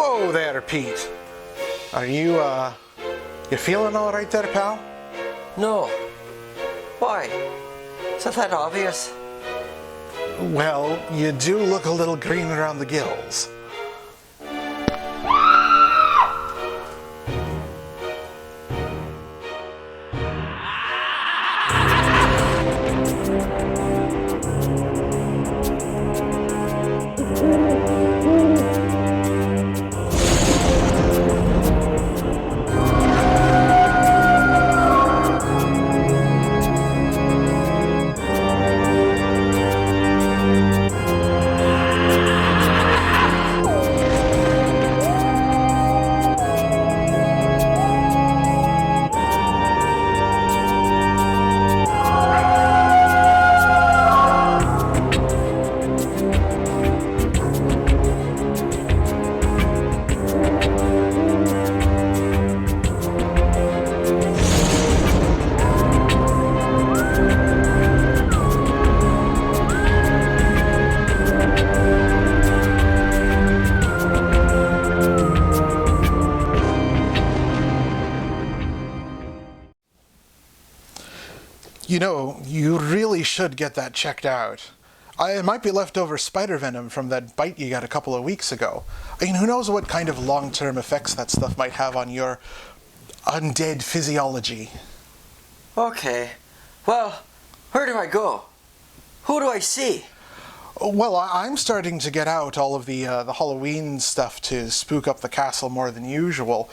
Whoa there, Pete. Are you feeling all right there, pal? No. Why? Isn't that obvious? Well, you do look a little green around the gills. You know, you really should get that checked out. It might be leftover spider venom from that bite you got a couple of weeks ago. I mean, who knows what kind of long-term effects that stuff might have on your undead physiology. Okay. Well, where do I go? Who do I see? Well, I'm starting to get out all of the Halloween stuff to spook up the castle more than usual.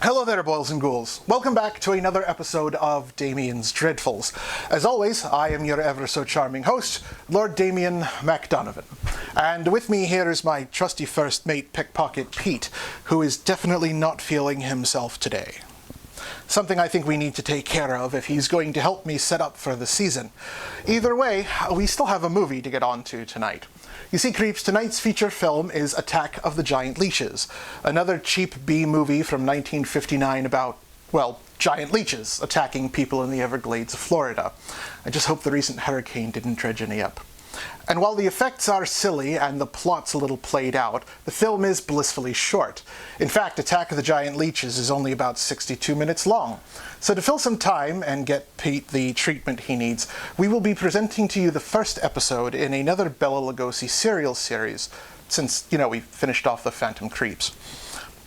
Hello there, boys and ghouls. Welcome back to another episode of Damian's Dreadfuls. As always, I am your ever-so-charming host, LordDamianMacDonovan. And with me here is my trusty first mate, Pickpocket Pete, who is definitely not feeling himself today. Something I think we need to take care of if he's going to help me set up for the season. Either way, we still have a movie to get on to tonight. You see, creeps, tonight's feature film is Attack of the Giant Leeches, another cheap B-movie from 1959 about, well, giant leeches attacking people in the Everglades of Florida. I just hope the recent hurricane didn't dredge any up. And while the effects are silly and the plot's a little played out, the film is blissfully short. In fact, Attack of the Giant Leeches is only about 62 minutes long. So to fill some time and get Pete the treatment he needs, we will be presenting to you the first episode in another Bela Lugosi serial series, since, you know, we finished off the Phantom Creeps.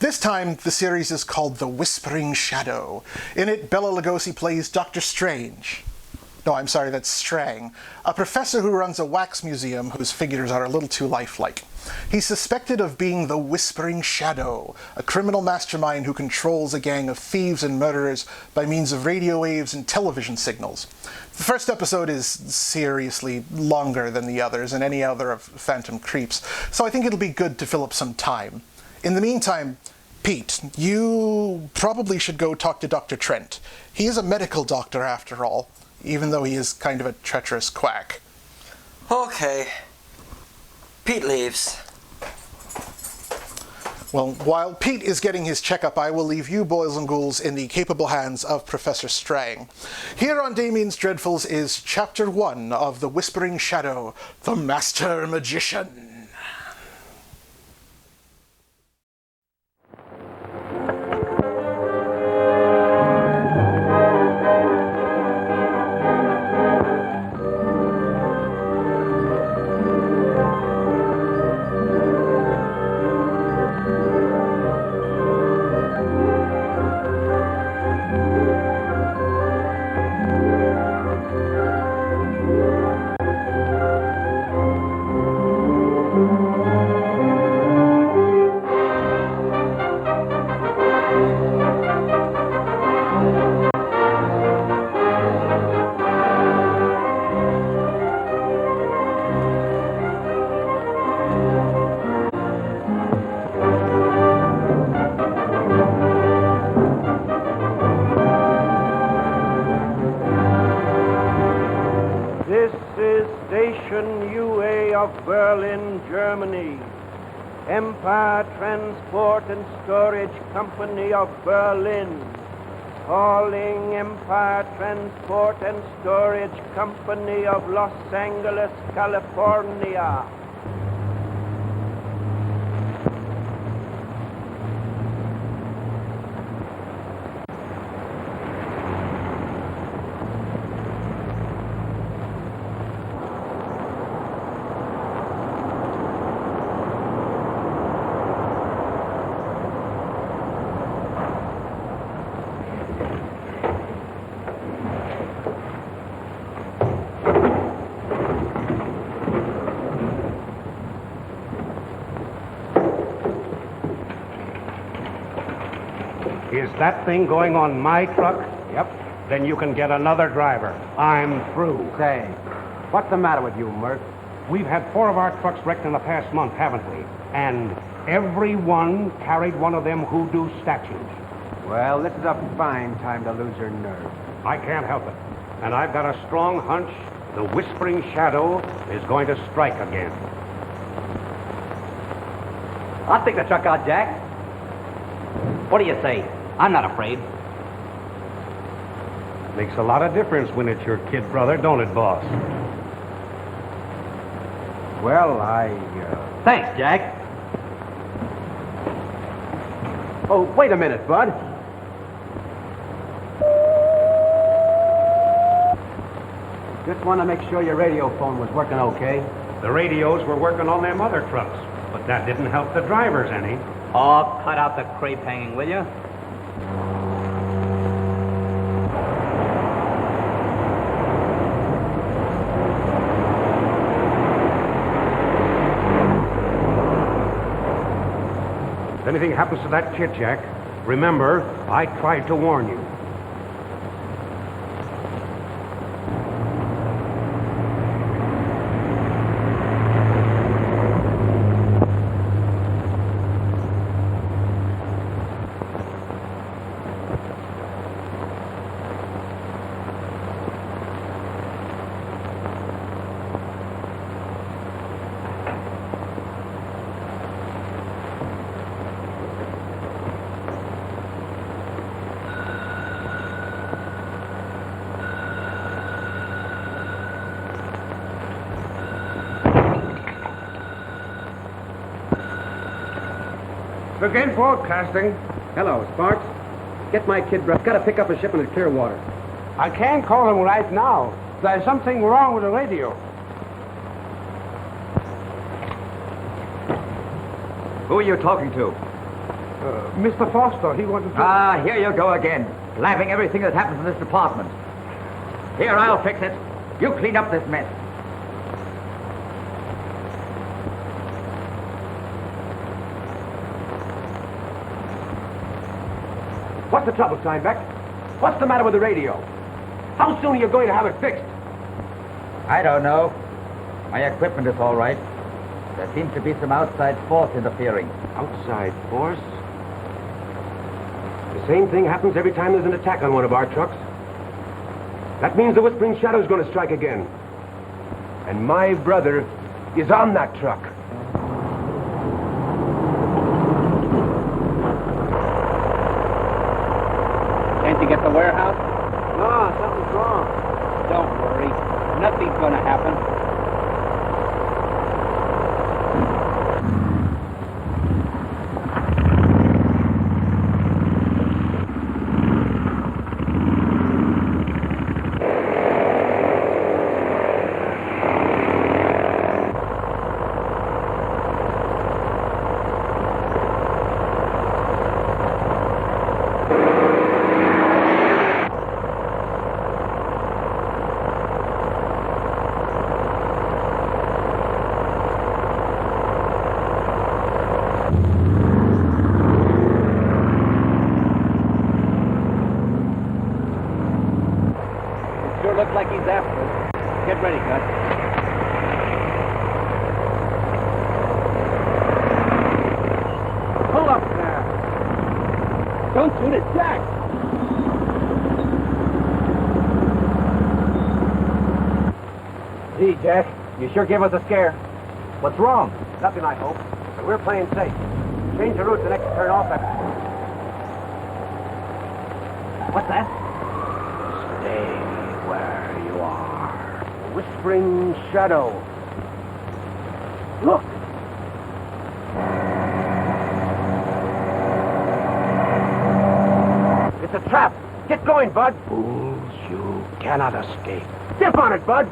This time, the series is called The Whispering Shadow. In it, Bela Lugosi plays Dr. Strange. No, I'm sorry, that's Strang, a professor who runs a wax museum whose figures are a little too lifelike. He's suspected of being the Whispering Shadow, a criminal mastermind who controls a gang of thieves and murderers by means of radio waves and television signals. The first episode is seriously longer than the others and any other of Phantom Creeps, so I think it'll be good to fill up some time. In the meantime, Pete, you probably should go talk to Dr. Trent. He is a medical doctor after all, even though he is kind of a treacherous quack. Okay. Pete leaves. Well, while Pete is getting his checkup, I will leave you boys and ghouls in the capable hands of Professor Strang. Here on Damian's Dreadfuls is Chapter 1 of The Whispering Shadow, The Master Magician. of Berlin, Germany. Empire Transport and Storage Company of Berlin. Calling Empire Transport and Storage Company of Los Angeles, California. Is that thing going on my truck? Yep. Then you can get another driver. I'm through. Say, what's the matter with you, Murph? We've had 4 of our trucks wrecked in the past month, haven't we? And every one carried one of them hoodoo statues. Well, this is a fine time to lose your nerve. I can't help it. And I've got a strong hunch the Whispering Shadow is going to strike again. I'll take the truck out, Jack. What do you say? I'm not afraid. Makes a lot of difference when it's your kid brother, don't it, boss? Well, Thanks, Jack. Oh, wait a minute, Bud. Just want to make sure your radio phone was working okay. The radios were working on them other trucks, but that didn't help the drivers any. Oh, cut out the crepe hanging, will you? If anything happens to that kid, Jack, remember, I tried to warn you. Again broadcasting. Hello, Sparks. Get my kid, bro. Got to pick up a shipment at Clearwater. I can't call him right now. There's something wrong with the radio. Who are you talking to? Mr. Foster, he wanted to... Ah, here you go again. Blabbing everything that happens in this department. Here, I'll fix it. You clean up this mess. What's the trouble, Steinbeck? What's the matter with the radio? How soon are you going to have it fixed? I don't know. My equipment is all right. There seems to be some outside force interfering. Outside force? The same thing happens every time there's an attack on one of our trucks. That means the Whispering Shadow's going to strike again. And my brother is on that truck. Can't you get the warehouse? No, something's wrong. Don't worry. Nothing's going to happen. Looks like he's after us. Get ready, Gus. Pull up there. Don't shoot it, Jack! Gee, Jack, you sure gave us a scare. What's wrong? Nothing, I hope. But we're playing safe. Change the route the next turn off at. What's that? Stay where you are. Whispering Shadow. Look! It's a trap. Get going, Bud. Fools, you cannot escape. Step on it, Bud.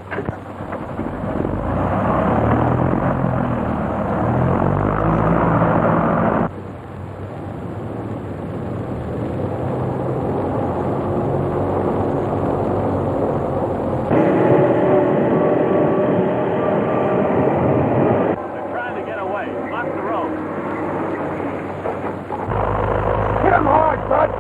Hit him hard, Bud.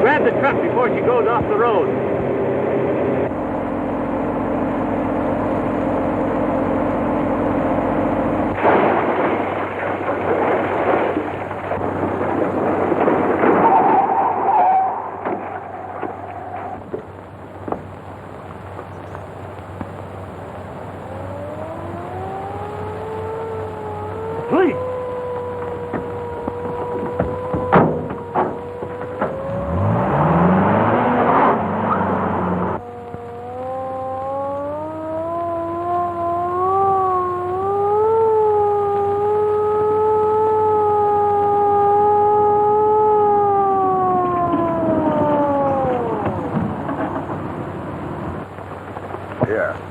Grab the truck before she goes off the road. Please.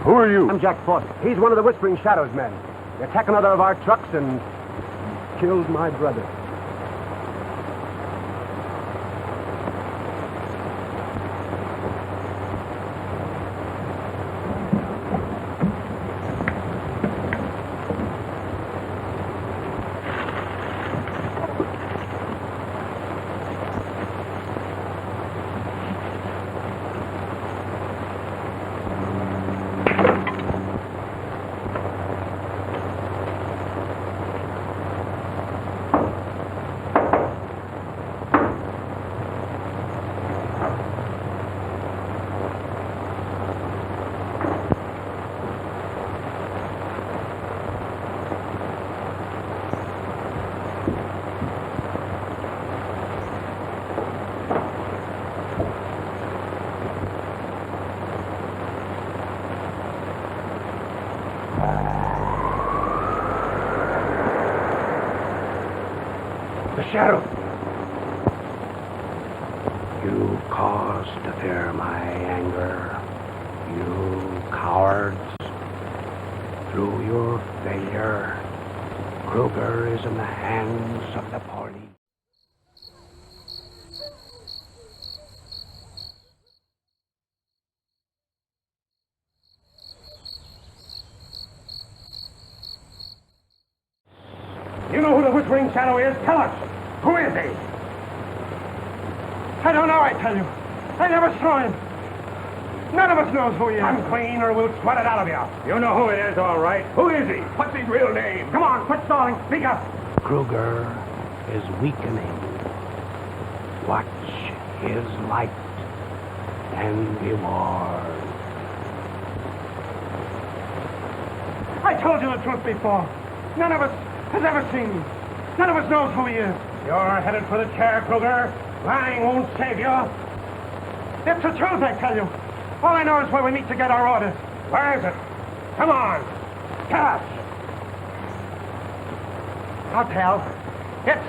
Who are you? I'm Jack Fawcett. He's one of the Whispering Shadows men. They attacked another of our trucks and killed my brother. Shadow. You caused to fear my anger, you cowards. Through your failure, Kruger is in the hands of the police. You know who the Whispering Shadow is? Tell us. Who is he? I don't know, I tell you. I never saw him. None of us knows who he is. Come clean or we'll sweat it out of you. You know who it is, all right. Who is he? What's his real name? Come on, quit stalling. Speak up. Kruger is weakening. Watch his light and be warned. I told you the truth before. None of us has ever seen him. None of us knows who he is. You're headed for the chair, Kruger. Lying won't save you. It's the truth, I tell you. All I know is where we meet to get our orders. Where is it? Come on. Tell us. I'll tell. It's...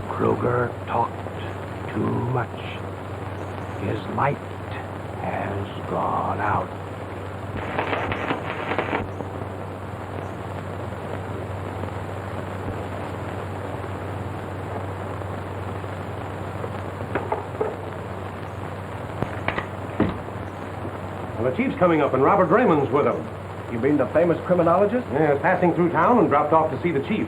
Kruger talked too much. His light has gone out. Well, the chief's coming up, and Robert Raymond's with him. You mean the famous criminologist? Yeah, passing through town and dropped off to see the chief.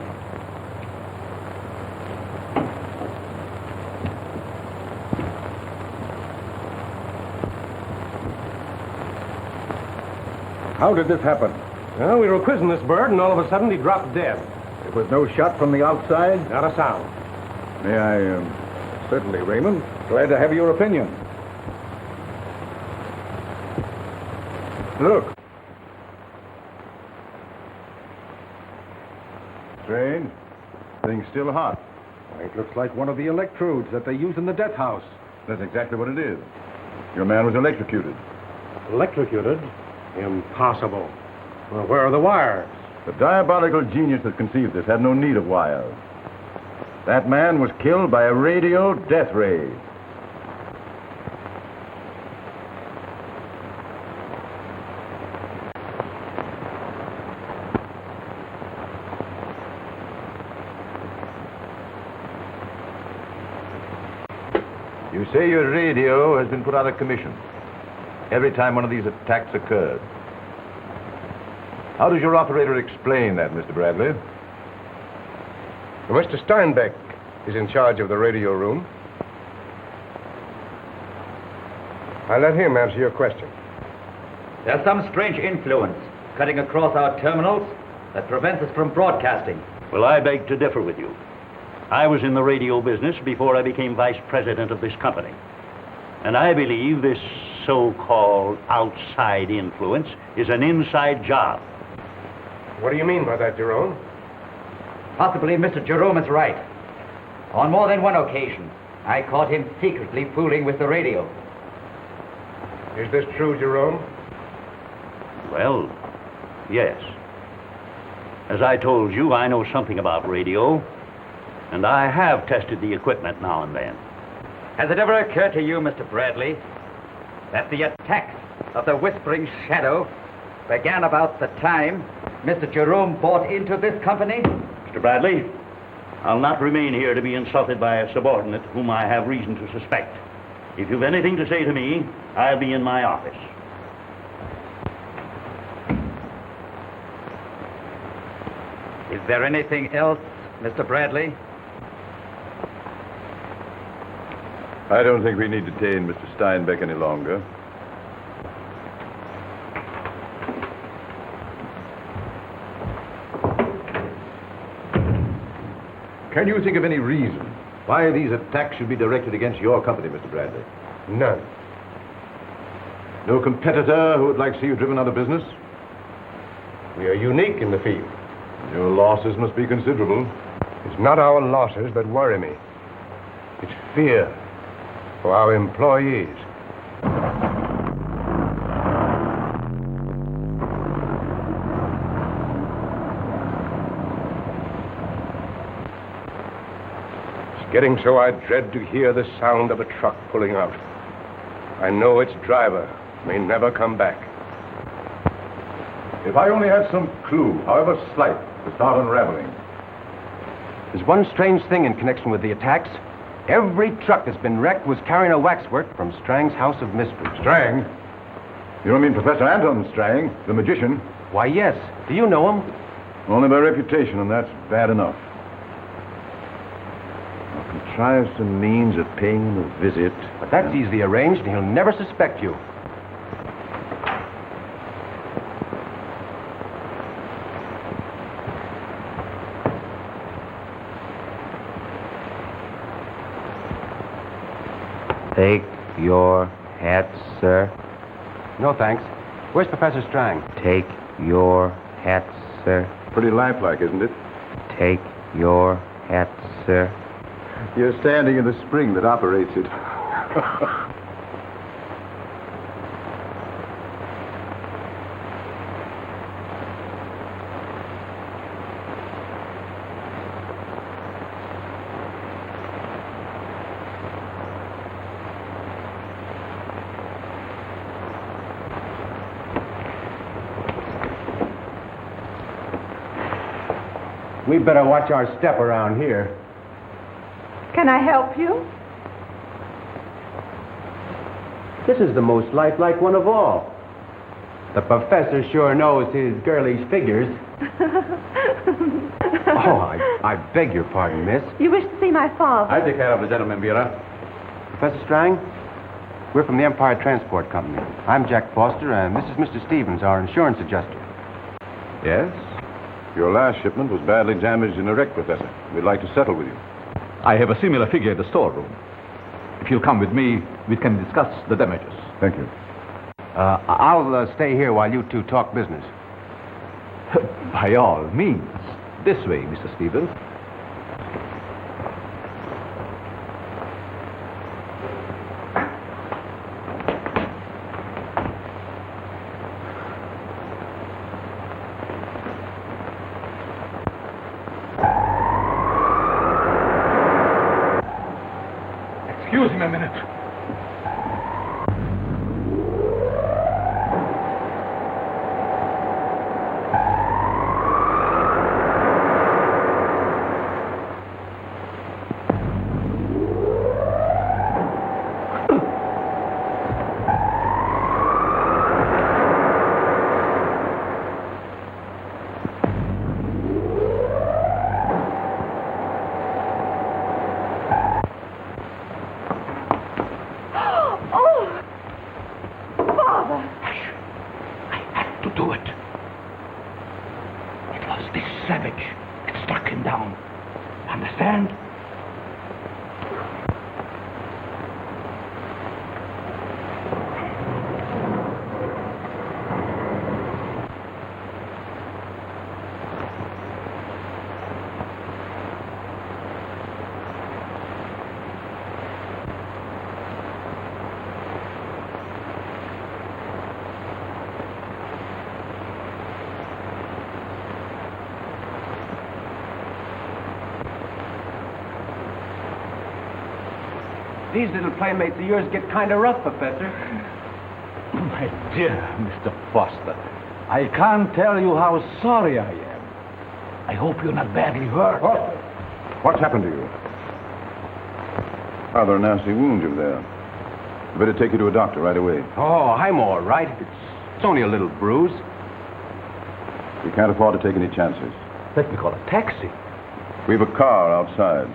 How did this happen? Well, we were quizzing this bird, and all of a sudden he dropped dead. There was no shot from the outside? Not a sound. May I, certainly, Raymond. Glad to have your opinion. Look. Strange. Thing's still hot. It looks like one of the electrodes that they use in the death house. That's exactly what it is. Your man was electrocuted. Electrocuted? Impossible. Well, where are the wires? The diabolical genius that conceived this had no need of wires. That man was killed by a radio death ray. You say your radio has been put out of commission every time one of these attacks occurred. How does your operator explain that, Mr. Bradley? Mr. Steinbeck is in charge of the radio room. I'll let him answer your question. There's some strange influence cutting across our terminals that prevents us from broadcasting. Well, I beg to differ with you. I was in the radio business before I became vice president of this company. And I believe this so-called outside influence is an inside job. What do you mean by that, Jerome? Possibly Mr. Jerome is right. On more than one occasion, I caught him secretly fooling with the radio. Is this true, Jerome? Well, yes. As I told you, I know something about radio, and I have tested the equipment now and then. Has it ever occurred to you, Mr. Bradley, that the attack of the Whispering Shadow began about the time Mr. Jerome bought into this company? Mr. Bradley, I'll not remain here to be insulted by a subordinate whom I have reason to suspect. If you've anything to say to me, I'll be in my office. Is there anything else, Mr. Bradley? I don't think we need to detain Mr. Steinbeck any longer. Can you think of any reason why these attacks should be directed against your company, Mr. Bradley? None. No competitor who would like to see you driven out of business? We are unique in the field. Your losses must be considerable. It's not our losses that worry me. It's fear for our employees. It's getting so I dread to hear the sound of a truck pulling out. I know its driver may never come back. If I only had some clue, however slight, to start unraveling. There's one strange thing in connection with the attacks. Every truck that's been wrecked was carrying a waxwork from Strang's House of Mystery. Strang? You don't mean Professor Anton Strang, the magician? Why, yes. Do you know him? Only by reputation, and that's bad enough. I'll contrive some means of paying him a visit. But that's easily arranged, and he'll never suspect you. Take your hat, sir. No, thanks. Where's Professor Strang? Take your hat, sir. Pretty lifelike, isn't it? Take your hat, sir. You're standing in the spring that operates it. We better watch our step around here. Can I help you? This is the most lifelike one of all. The professor sure knows his girlish figures. I beg your pardon, miss. You wish to see my father? I'll take care of the gentleman, Vera. Professor Strang, we're from the Empire Transport Company. I'm Jack Foster, and this is Mr. Stevens, our insurance adjuster. Yes? Your last shipment was badly damaged in a wreck, Professor. We'd like to settle with you. I have a similar figure in the storeroom. If you'll come with me, we can discuss the damages. Thank you. I'll stay here while you two talk business. By all means. This way, Mr. Stevens. Excuse me a minute. These little playmates of yours get kind of rough, Professor. My dear Mr. Foster, I can't tell you how sorry I am. I hope you're not badly hurt. What's happened to you? Rather a nasty wound you've there. You better take you to a doctor right away. Oh, I'm all right. It's only a little bruise. We can't afford to take any chances. Let me call a taxi. We've a car outside.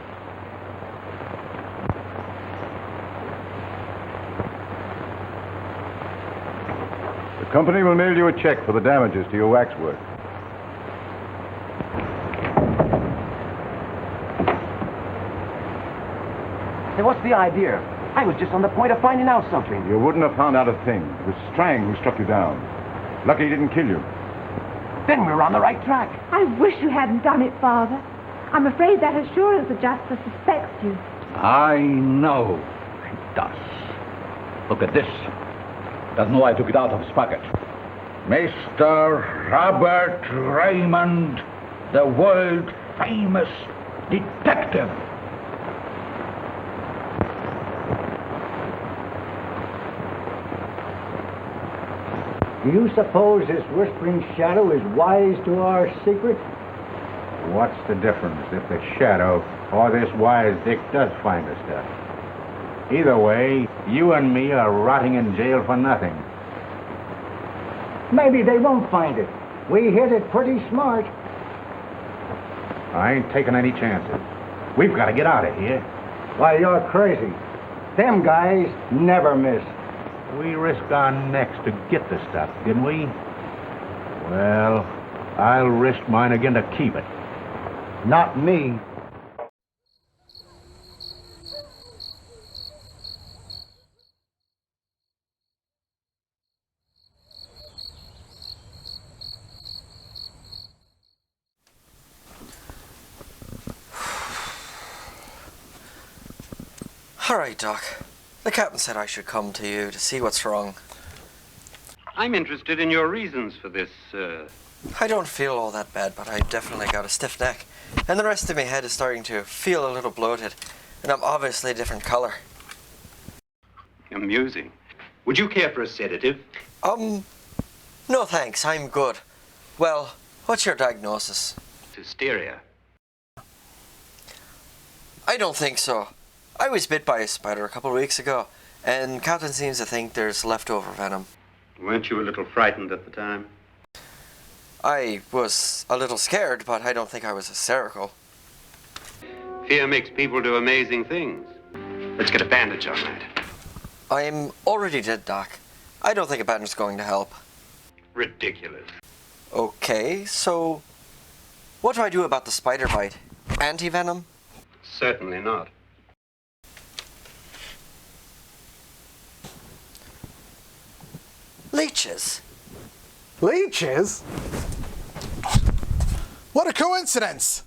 The company will mail you a check for the damages to your waxwork. Then what's the idea? I was just on the point of finding out something. You wouldn't have found out a thing. It was Strang who struck you down. Lucky he didn't kill you. Then we're on the right track. I wish you hadn't done it, Father. I'm afraid that as sure as the justice suspects you. I know it does. Look at this. Doesn't know I took it out of his pocket. Mr. Robert Raymond, the world-famous detective. Do you suppose this whispering shadow is wise to our secret? What's the difference if the shadow or this wise dick does find the stuff? Either way, you and me are rotting in jail for nothing. Maybe they won't find it. We hit it pretty smart. I ain't taking any chances. We've got to get out of here. Why, you're crazy. Them guys never miss. We risked our necks to get the stuff, didn't we? Well, I'll risk mine again to keep it. Not me. All right, Doc. The captain said I should come to you to see what's wrong. I'm interested in your reasons for this, I don't feel all that bad, but I definitely got a stiff neck. And the rest of my head is starting to feel a little bloated. And I'm obviously a different color. Amusing. Would you care for a sedative? No thanks, I'm good. Well, what's your diagnosis? Hysteria. I don't think so. I was bit by a spider a couple of weeks ago, and Captain seems to think there's leftover venom. Weren't you a little frightened at the time? I was a little scared, but I don't think I was hysterical. Fear makes people do amazing things. Let's get a bandage on that. I'm already dead, Doc. I don't think a bandage is going to help. Ridiculous. Okay, so what do I do about the spider bite? Anti-venom? Certainly not. Leeches. Leeches? What a coincidence!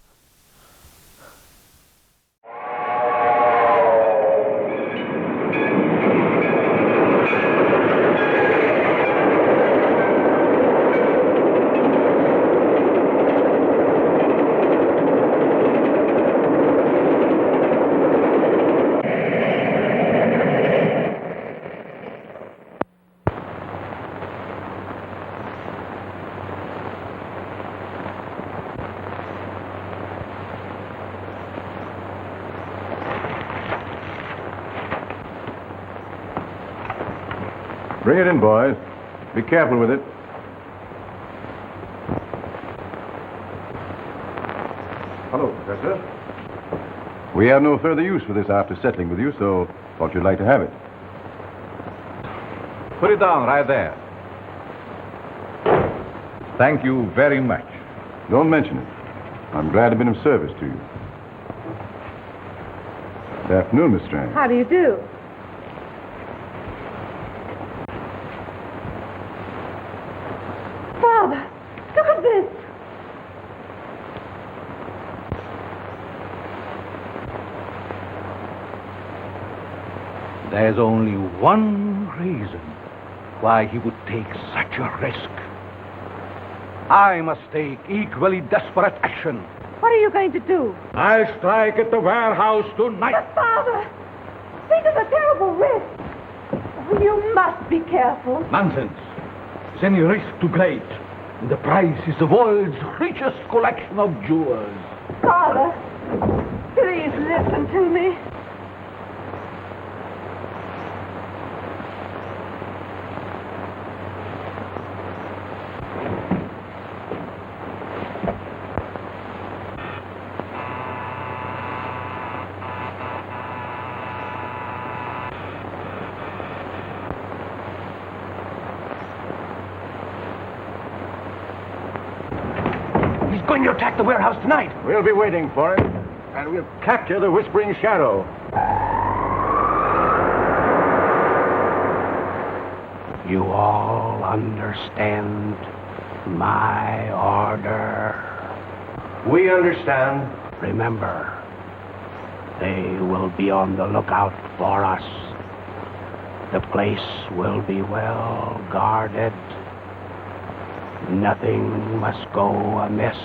Bring it in, boys. Be careful with it. Hello, Professor. We have no further use for this after settling with you, so thought you'd like to have it. Put it down right there. Thank you very much. Don't mention it. I'm glad to have been of service to you. Good afternoon, Miss Strang. How do you do? Father, look at this. There's only one reason why he would take such a risk. I must take equally desperate action. What are you going to do? I'll strike at the warehouse tonight. But, Father, think of the terrible risk. Oh, you must be careful. Nonsense. It's any risk too great. And the price is the world's richest collection of jewels. Father, please listen to me. Going to attack the warehouse tonight. We'll be waiting for him, and we'll capture the Whispering Shadow. You all understand my order. We understand. Remember, they will be on the lookout for us. The place will be well guarded. Nothing must go amiss.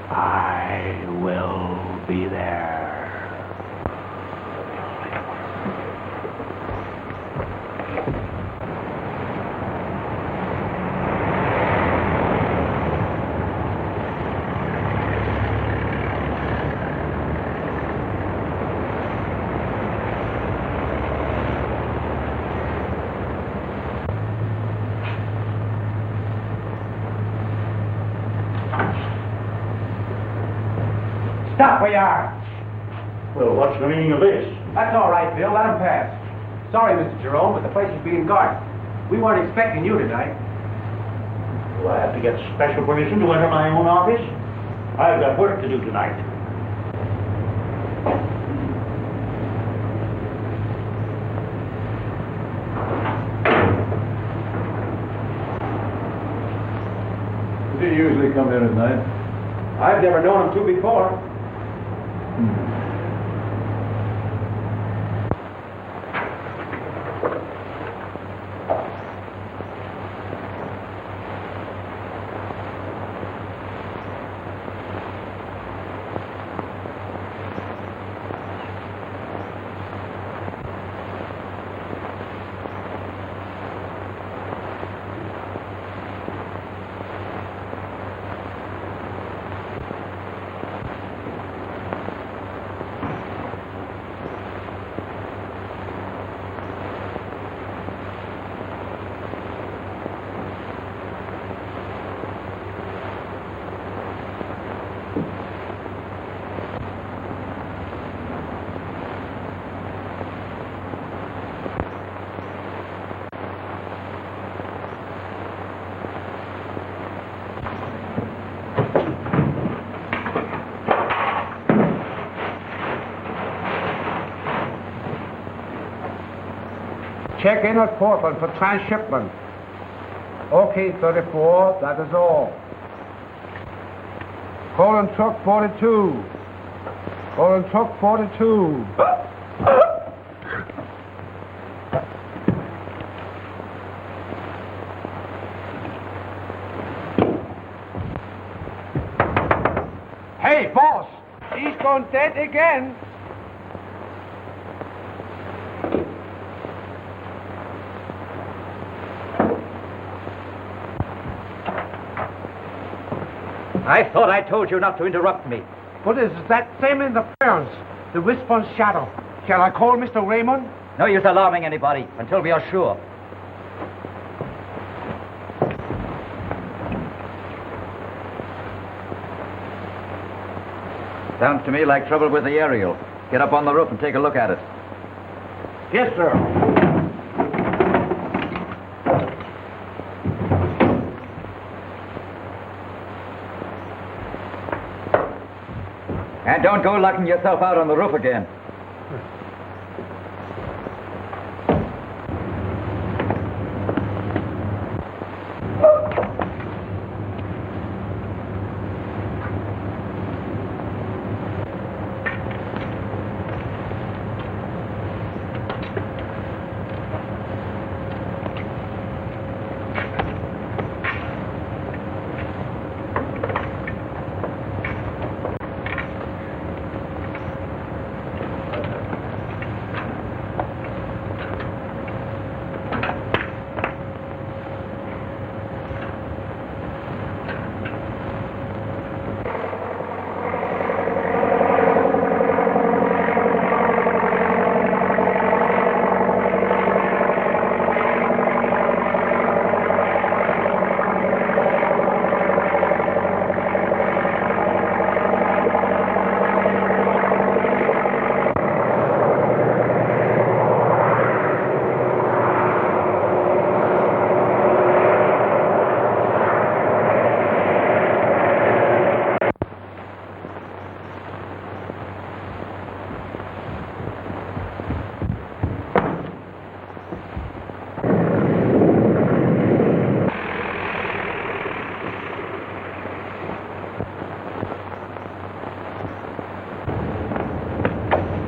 I will be there. Stop where you are. Well, what's the meaning of this? That's all right, Bill. Let him pass. Sorry, Mr. Jerome, but the place is being guarded. We weren't expecting you tonight. Do I have to get special permission to enter my own office? I've got work to do tonight. Does he usually come here at night? I've never known him to before. Check in at Portland for transshipment. Okay, 34, that is all. Calling truck 42. Calling truck 42. Hey, boss! He's gone dead again. I thought I told you not to interrupt me. But it's that same interference, the Whispering Shadow. Shall I call Mr. Raymond? No use alarming anybody until we are sure. Sounds to me like trouble with the aerial. Get up on the roof and take a look at it. Yes, sir. And don't go locking yourself out on the roof again.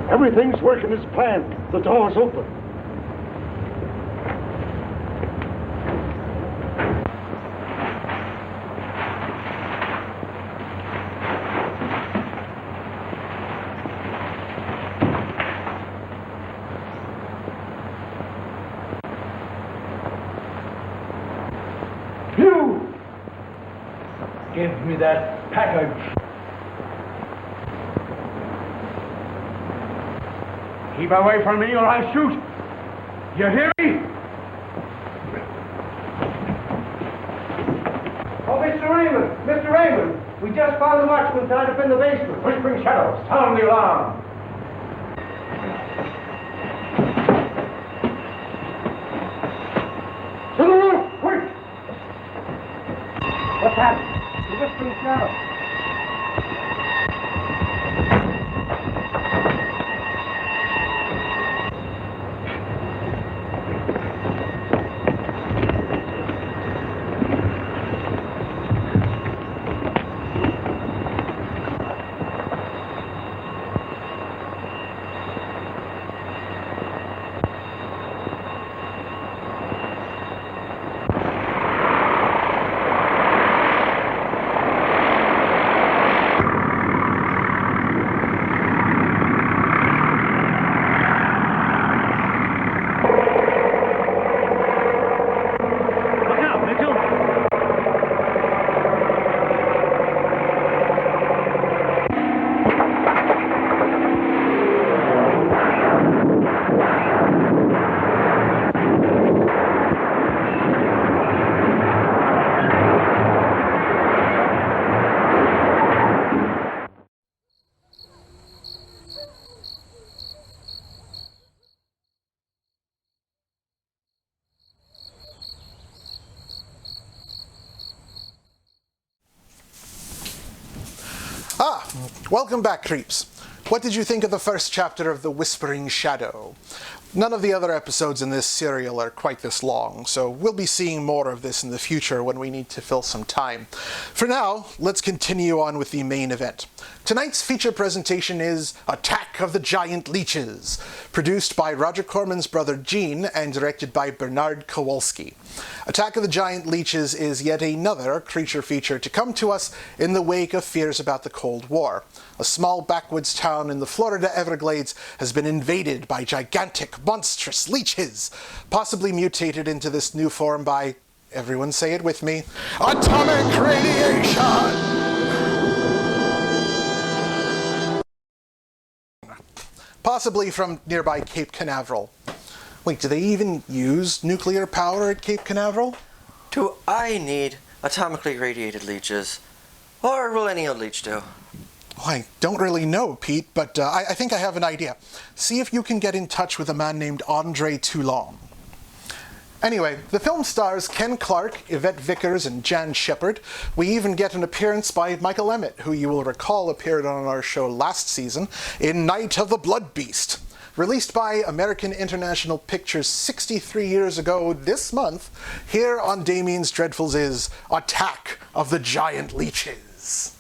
Everything's working as planned. The door's open. You! Give me that package. Keep away from me or I'll shoot. You hear me? Oh, Mr. Raymond! Mr. Raymond! We just found the watchman tied up in the basement. Whispering Shadows, sound the alarm. To the roof, quick! What's happened? The Whispering Shadow. Welcome back, creeps. What did you think of the first chapter of The Whispering Shadow? None of the other episodes in this serial are quite this long, so we'll be seeing more of this in the future when we need to fill some time. For now, let's continue on with the main event. Tonight's feature presentation is Attack of the Giant Leeches, produced by Roger Corman's brother Gene and directed by Bernard Kowalski. Attack of the Giant Leeches is yet another creature feature to come to us in the wake of fears about the Cold War. A small backwoods town in the Florida Everglades has been invaded by gigantic, monstrous leeches, possibly mutated into this new form by, everyone say it with me, atomic radiation! Possibly from nearby Cape Canaveral. Wait, do they even use nuclear power at Cape Canaveral? Do I need atomically radiated leeches? Or will any old leech do? Well, I don't really know, Pete, but I think I have an idea. See if you can get in touch with a man named Andre Toulon. Anyway, the film stars Ken Clark, Yvette Vickers, and Jan Shepard. We even get an appearance by Michael Emmett, who you will recall appeared on our show last season in Night of the Blood Beast. Released by American International Pictures 63 years ago this month, here on Damien's Dreadfuls is Attack of the Giant Leeches.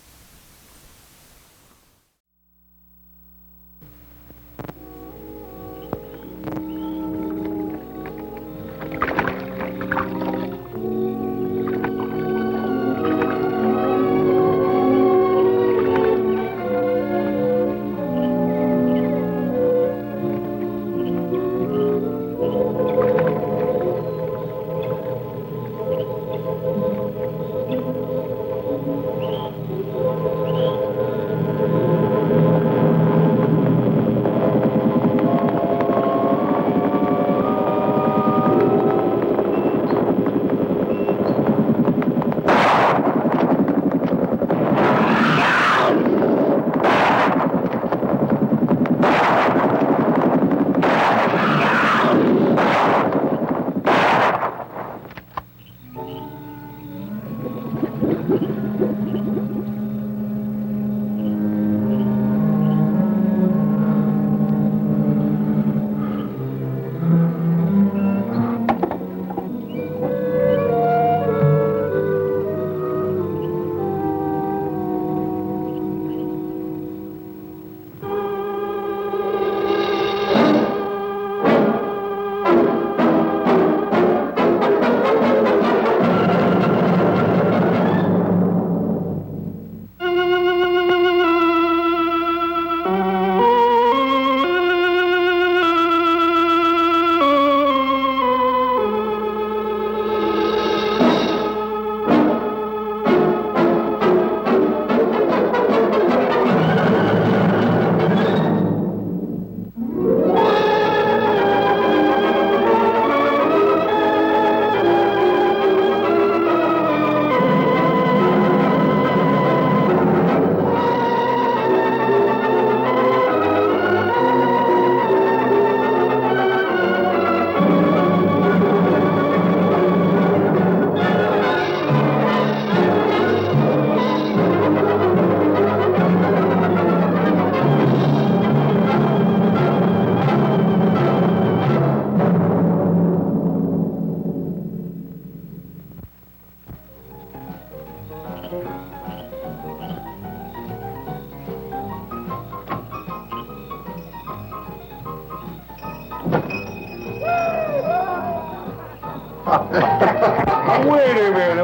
Wait a minute.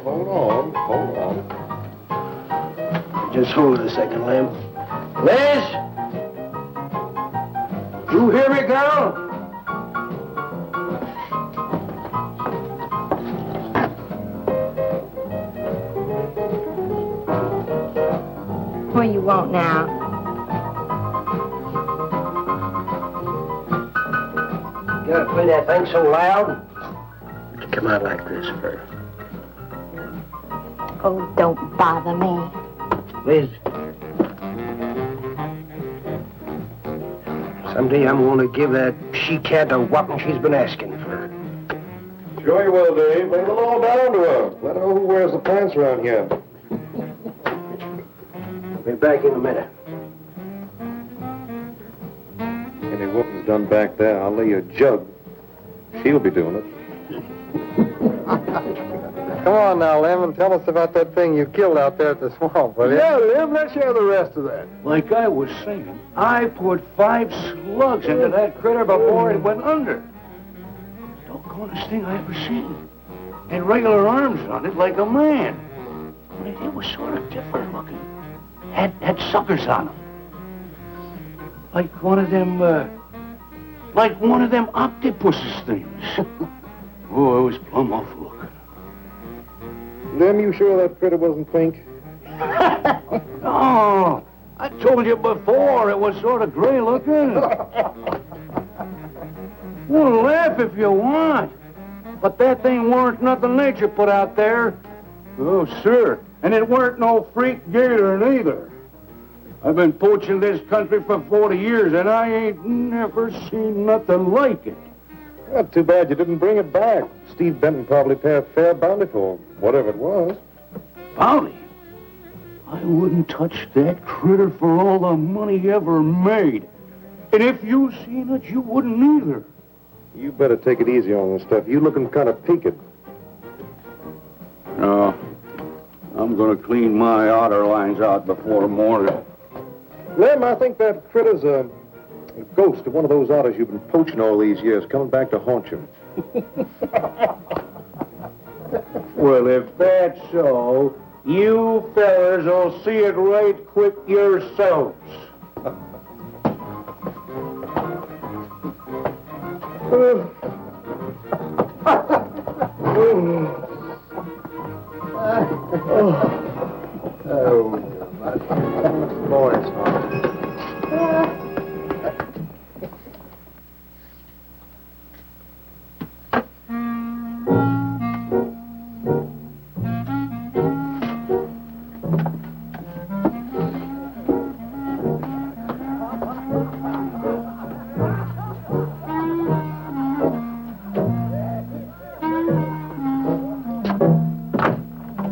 Hold on. Just hold it a second, Lem. Liz? You hear me, girl? What do you want now? You gotta play that thing so loud. It come out like this first. Oh, don't bother me. Liz. Someday I'm gonna give that she-cat a whopping she's been asking for. Sure you will, Dave. Bring the law down to her. Let her know who wears the pants around here. Be back in a minute. Any whooping's done back there, I'll lay you a jug. She'll be doing it. Come on now, Lem, and tell us about that thing you killed out there at the swamp, will you? Yeah, Lem, let's hear the rest of that. Like I was saying, I put 5 slugs into that critter before it went under. Doggonest thing I ever seen. Had regular arms on it like a man. But it was sort of different looking. Had suckers on them. Like one of them octopuses things. Oh, it was plumb awful looking. Lem, you sure that critter wasn't pink? Oh, I told you before it was sort of gray looking. Well, laugh if you want. But that thing weren't nothing nature put out there. Oh, sir. And it weren't no freak gator neither. I've been poaching this country for 40 years, and I ain't never seen nothing like it. Well, too bad you didn't bring it back. Steve Benton probably pay a fair bounty for whatever it was. Bounty? I wouldn't touch that critter for all the money he ever made. And if you seen it, you wouldn't either. You better take it easy on this stuff. You looking kind of peaked. No. I'm gonna clean my otter lines out before morning. Lem, I think that critter's a ghost of one of those otters you've been poaching all these years, coming back to haunt you. Well, if that's so, you fellas will see it right quick yourselves.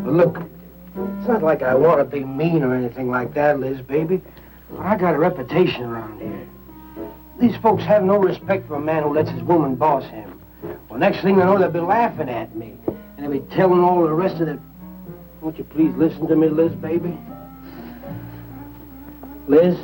Look, it's not like I want to be mean or anything like that, Liz, baby. But I got a reputation around here. These folks have no respect for a man who lets his woman boss him. Well, next thing they know, they'll be laughing at me. And they'll be telling all the rest of the... Won't you please listen to me, Liz, baby? Liz?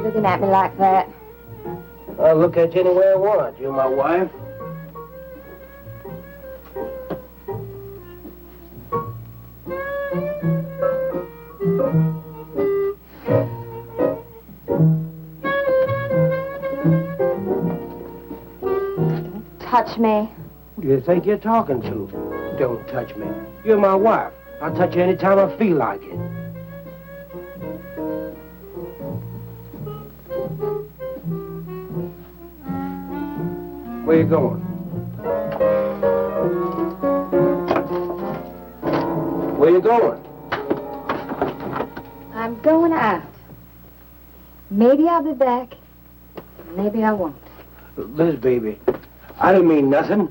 Looking at me like that. I'll look at you any way I want. You're my wife. Don't touch me. Who do you think you're talking to? Don't touch me. You're my wife. I'll touch you any time I feel like it. Where you going? Where you going? I'm going out. Maybe I'll be back. Maybe I won't. Liz, baby, I didn't mean nothing.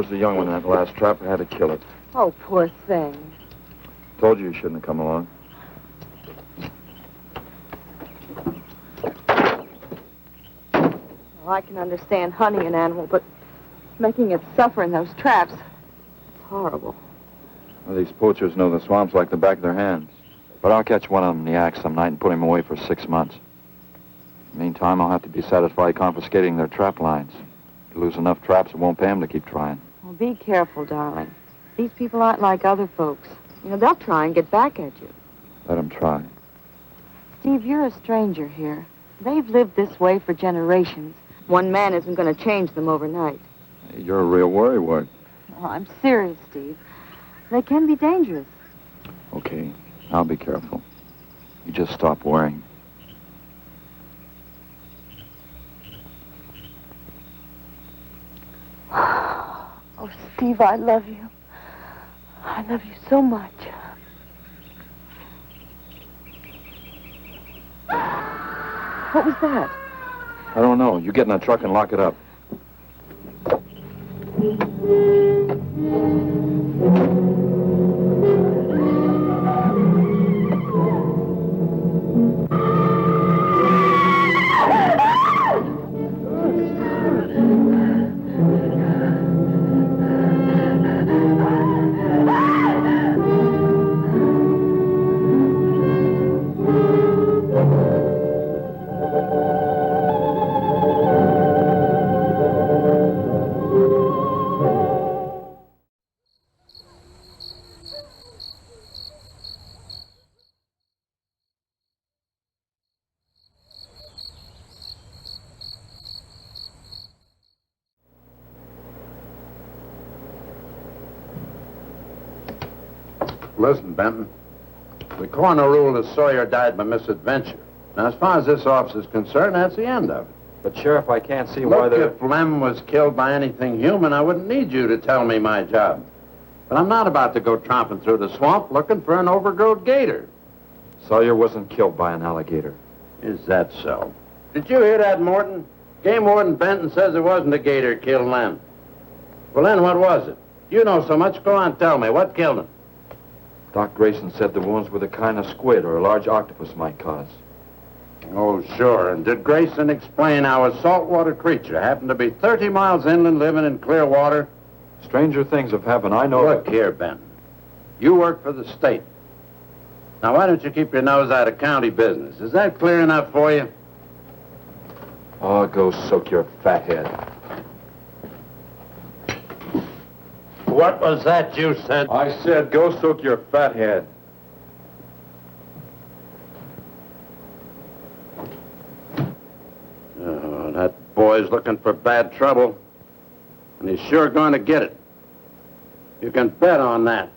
The young one in that last trap. I had to kill it. Oh, poor thing. Told you shouldn't have come along. Well, I can understand hunting an animal, but making it suffer in those traps, it's horrible. Well, these poachers know the swamps like the back of their hands. But I'll catch one of them in the act some night and put him away for 6 months. Meantime, I'll have to be satisfied confiscating their trap lines. If you lose enough traps, it won't pay them to keep trying. Well, be careful, darling. These people aren't like other folks. You know, they'll try and get back at you. Let them try. Steve, you're a stranger here. They've lived this way for generations. One man isn't going to change them overnight. You're a real worrywart. Oh, I'm serious, Steve. They can be dangerous. Okay, I'll be careful. You just stop worrying. Oh, Steve, I love you. I love you so much. What was that? I don't know. You get in that truck and lock it up. Listen, Benton. The coroner ruled that Sawyer died by misadventure. Now, as far as this officer's concerned, that's the end of it. But, Sheriff, I can't see why Look, if Lem was killed by anything human, I wouldn't need you to tell me my job. But I'm not about to go tromping through the swamp looking for an overgrown gator. Sawyer wasn't killed by an alligator. Is that so? Did you hear that, Morton? Game Warden Benton says it wasn't a gator killed Lem. Well, then, what was it? You know so much. Go on, tell me. What killed him? Doc Grayson said the wounds were the kind of squid or a large octopus might cause. Oh, sure. And did Grayson explain how a saltwater creature happened to be 30 miles inland living in clear water? Stranger things have happened. I know. Look here, Benton. You work for the state. Now, why don't you keep your nose out of county business? Is that clear enough for you? Oh, go soak your fat head. What was that you said? I said go soak your fat head. Oh, that boy's looking for bad trouble. And he's sure going to get it. You can bet on that.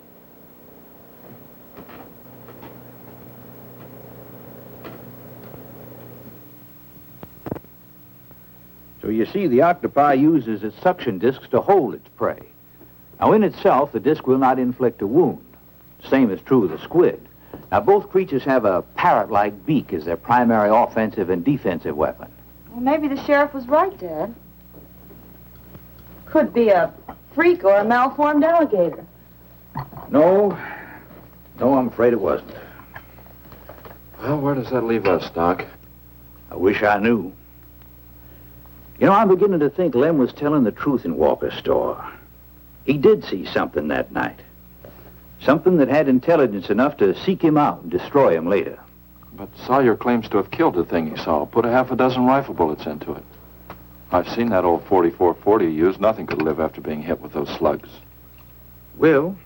So you see, the octopi uses its suction discs to hold its prey. Now, in itself, the disc will not inflict a wound. Same is true of the squid. Now, both creatures have a parrot-like beak as their primary offensive and defensive weapon. Well, maybe the sheriff was right, Dad. Could be a freak or a malformed alligator. No, I'm afraid it wasn't. Well, where does that leave us, Doc? I wish I knew. You know, I'm beginning to think Lem was telling the truth in Walker's store. He did see something that night. Something that had intelligence enough to seek him out and destroy him later. But Sawyer claims to have killed the thing he saw. Put a half a dozen rifle bullets into it. I've seen that old 44-40 used. Nothing could live after being hit with those slugs. Well,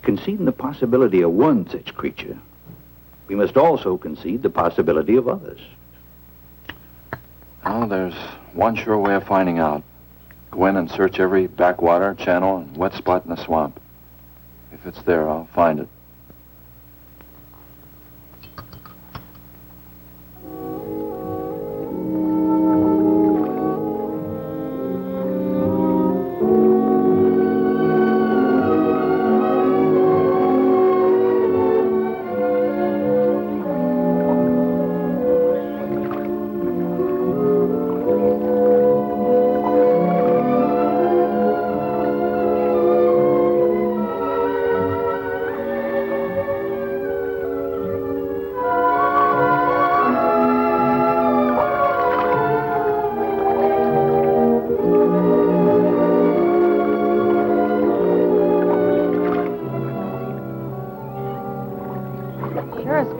conceding the possibility of one such creature, we must also concede the possibility of others. Well, there's one sure way of finding out. Go in and search every backwater, channel, and wet spot in the swamp. If it's there, I'll find it.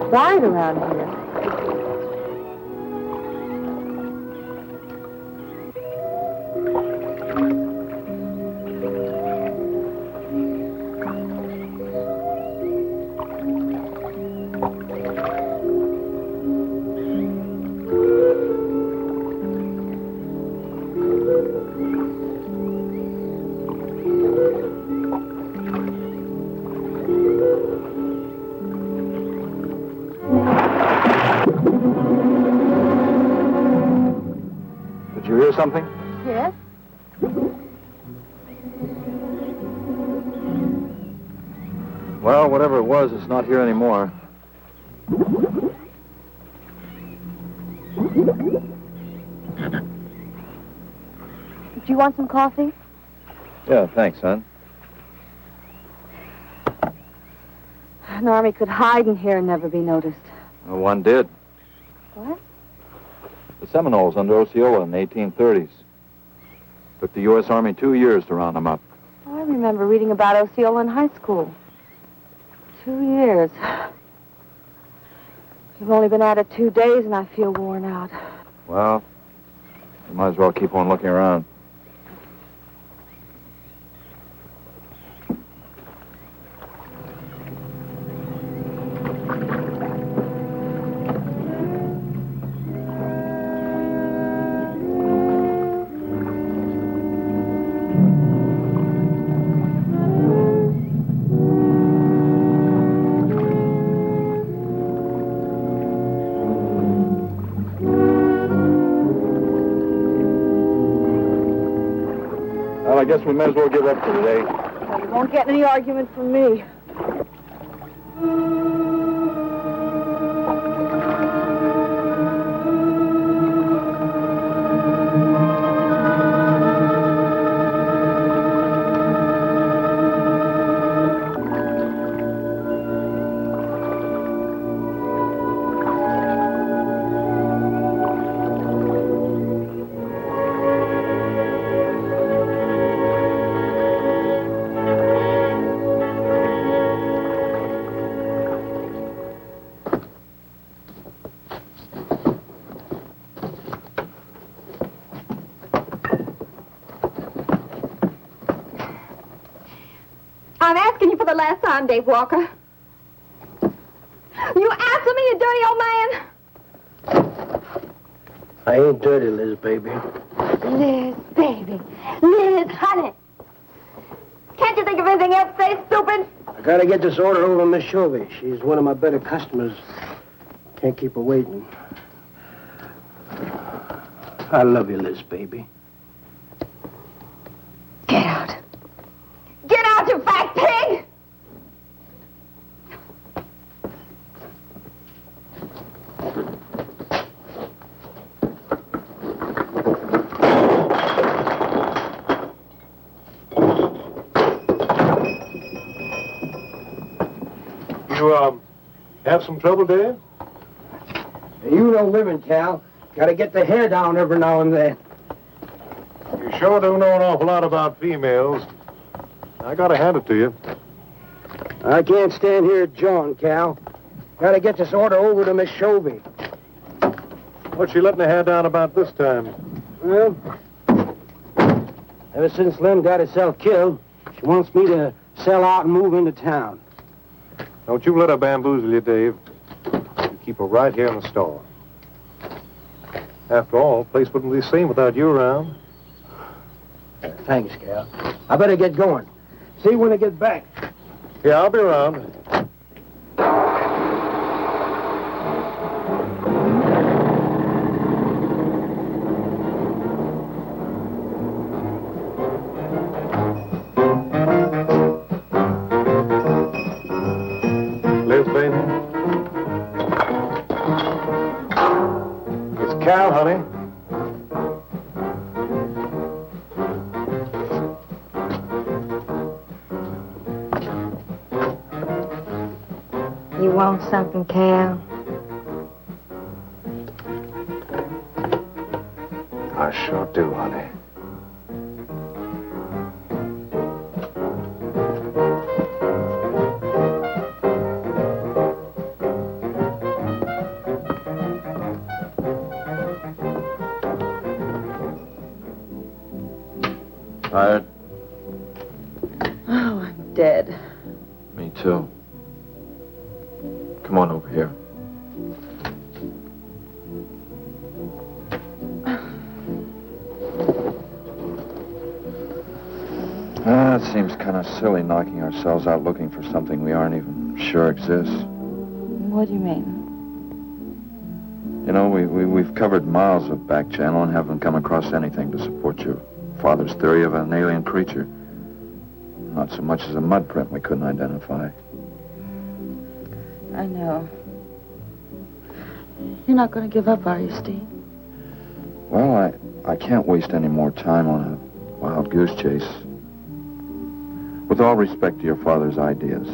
Quiet around here. Did you hear something? Yes? Well, whatever it was, it's not here Do you want some coffee? Yeah, thanks, son. An army could hide in here and never be noticed. Well, one did. What? The Seminoles under Osceola in the 1830s. Took the U.S. Army 2 years to round them up. Oh, I remember reading about Osceola in high school. 2 years. You've only been at it 2 days, and I feel worn out. Well, you might as well keep on looking around. Well, I guess we may as well give up for today. Well, you won't get any argument from me. I'm asking you for the last time, Dave Walker. You answer me, you dirty old man. I ain't dirty, Liz, baby. Liz, baby. Liz, honey. Can't you think of anything else to say, stupid? I gotta get this order over to Miss Shovey. She's one of my better customers. Can't keep her waiting. I love you, Liz, baby. Get out. Get out, you fat pig! You, have some trouble, Dave? You know women, Cal. Gotta get the hair down every now and then. You sure do know an awful lot about females. I gotta hand it to you. I can't stand here jawing, Cal. Gotta get this order over to Miss Shovey. What's she letting the hair down about this time? Well, ever since Lem got herself killed, she wants me to sell out and move into town. Don't you let her bamboozle you, Dave. You keep her right here in the store. After all, the place wouldn't be the same without you around. Thanks, Cal. I better get going. See you when I get back. Yeah, I'll be around. Liz, baby. It's Cal, honey. You want something, Cal? I sure do, honey. Tired? Oh, I'm dead. Me too. Come on over here. It seems kind of silly knocking ourselves out looking for something we aren't even sure exists. What do you mean? You know, we've covered miles of back channel and haven't come across anything to support your father's theory of an alien creature. Not so much as a mud print we couldn't identify. I know. You're not going to give up, are you, Steve? Well, I can't waste any more time on a Wild goose chase. With all respect to your father's ideas.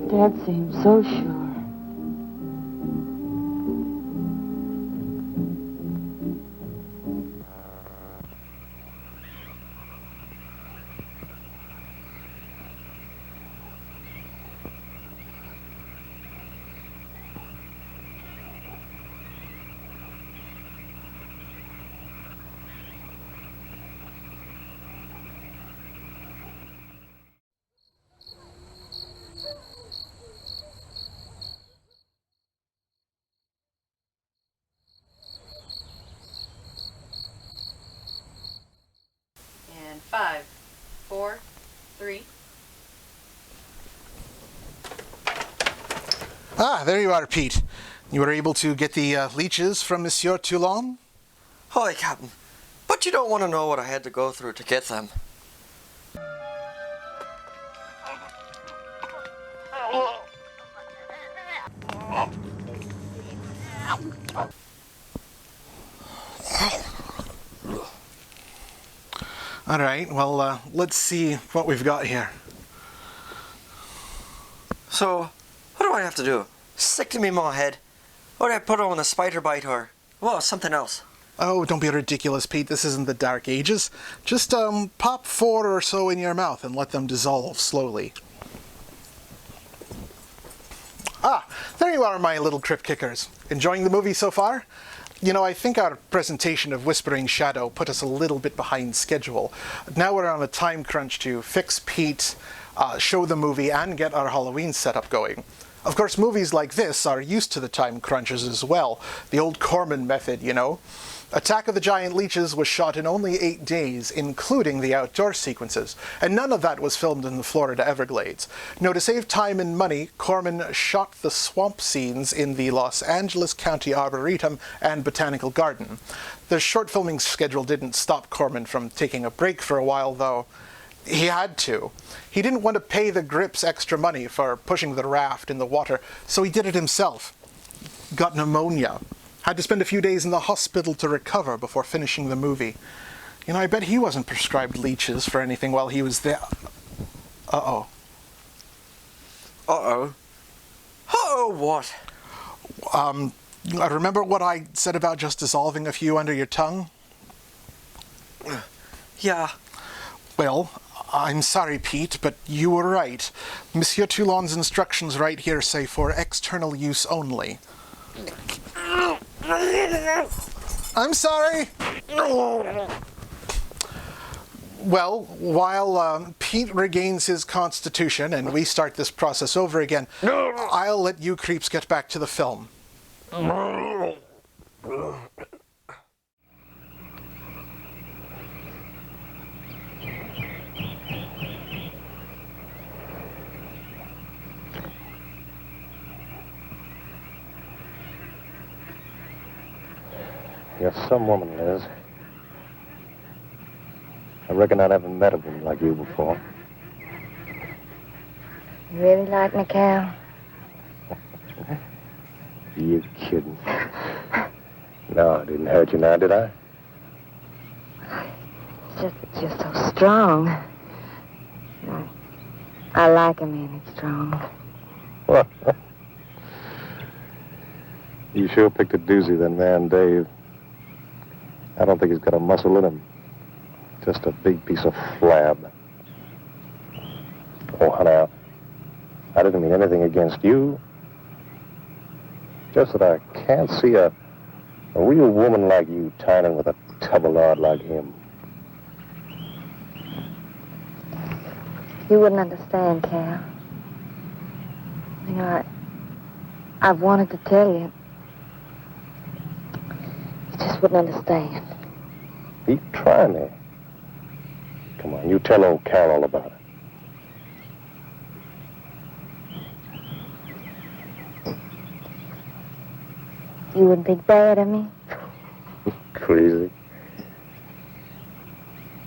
Dad seems so sure. And 5, 4, 3. Ah, there you are, Pete. You were able to get the leeches from Monsieur Toulon? Hi, Captain. But you don't want to know what I had to go through to get them. All right, well, let's see what we've got here. So, what do I have to do? Stick to me my head? Or do I put on a spider bite or, well, something else? Oh, don't be ridiculous, Pete. This isn't the Dark Ages. Just pop 4 or so in your mouth and let them dissolve slowly. Ah, there you are, my little crypt kickers. Enjoying the movie so far? You know, I think our presentation of Whispering Shadow put us a little bit behind schedule. Now we're on a time crunch to fix Pete, show the movie, and get our Halloween setup going. Of course, movies like this are used to the time crunches as well. The old Corman method, you know. Attack of the Giant Leeches was shot in only 8 days, including the outdoor sequences, and none of that was filmed in the Florida Everglades. No, to save time and money, Corman shot the swamp scenes in the Los Angeles County Arboretum and Botanical Garden. The short filming schedule didn't stop Corman from taking a break for a while, though. He had to. He didn't want to pay the grips extra money for pushing the raft in the water, so he did it himself. Got pneumonia. Had to spend a few days in the hospital to recover before finishing the movie. You know, I bet he wasn't prescribed leeches for anything while he was there. Uh-oh. Uh-oh? Uh-oh what? Remember what I said about just dissolving a few under your tongue? Yeah. Well, I'm sorry, Pete, but you were right. Monsieur Toulon's instructions right here say for external use only. I'm sorry. Well, while Pete regains his constitution and we start this process over again, I'll let you creeps get back to the film. You're some woman, Liz. I reckon I never met a woman like you before. You really like me, Cal? You kidding? No, I didn't hurt you now, did I? Just so strong. I like a man that's strong. Well, you sure picked a doozy, that man, Dave. I don't think he's got a muscle in him. Just a big piece of flab. Oh, honey, I didn't mean anything against you. Just that I can't see a real woman like you tying in with a tub-o-lard like him. You wouldn't understand, Cal. You know, I've wanted to tell you. You just wouldn't understand. Pete, try me. Come on, you tell old Cal all about it. You wouldn't think bad of me? Crazy.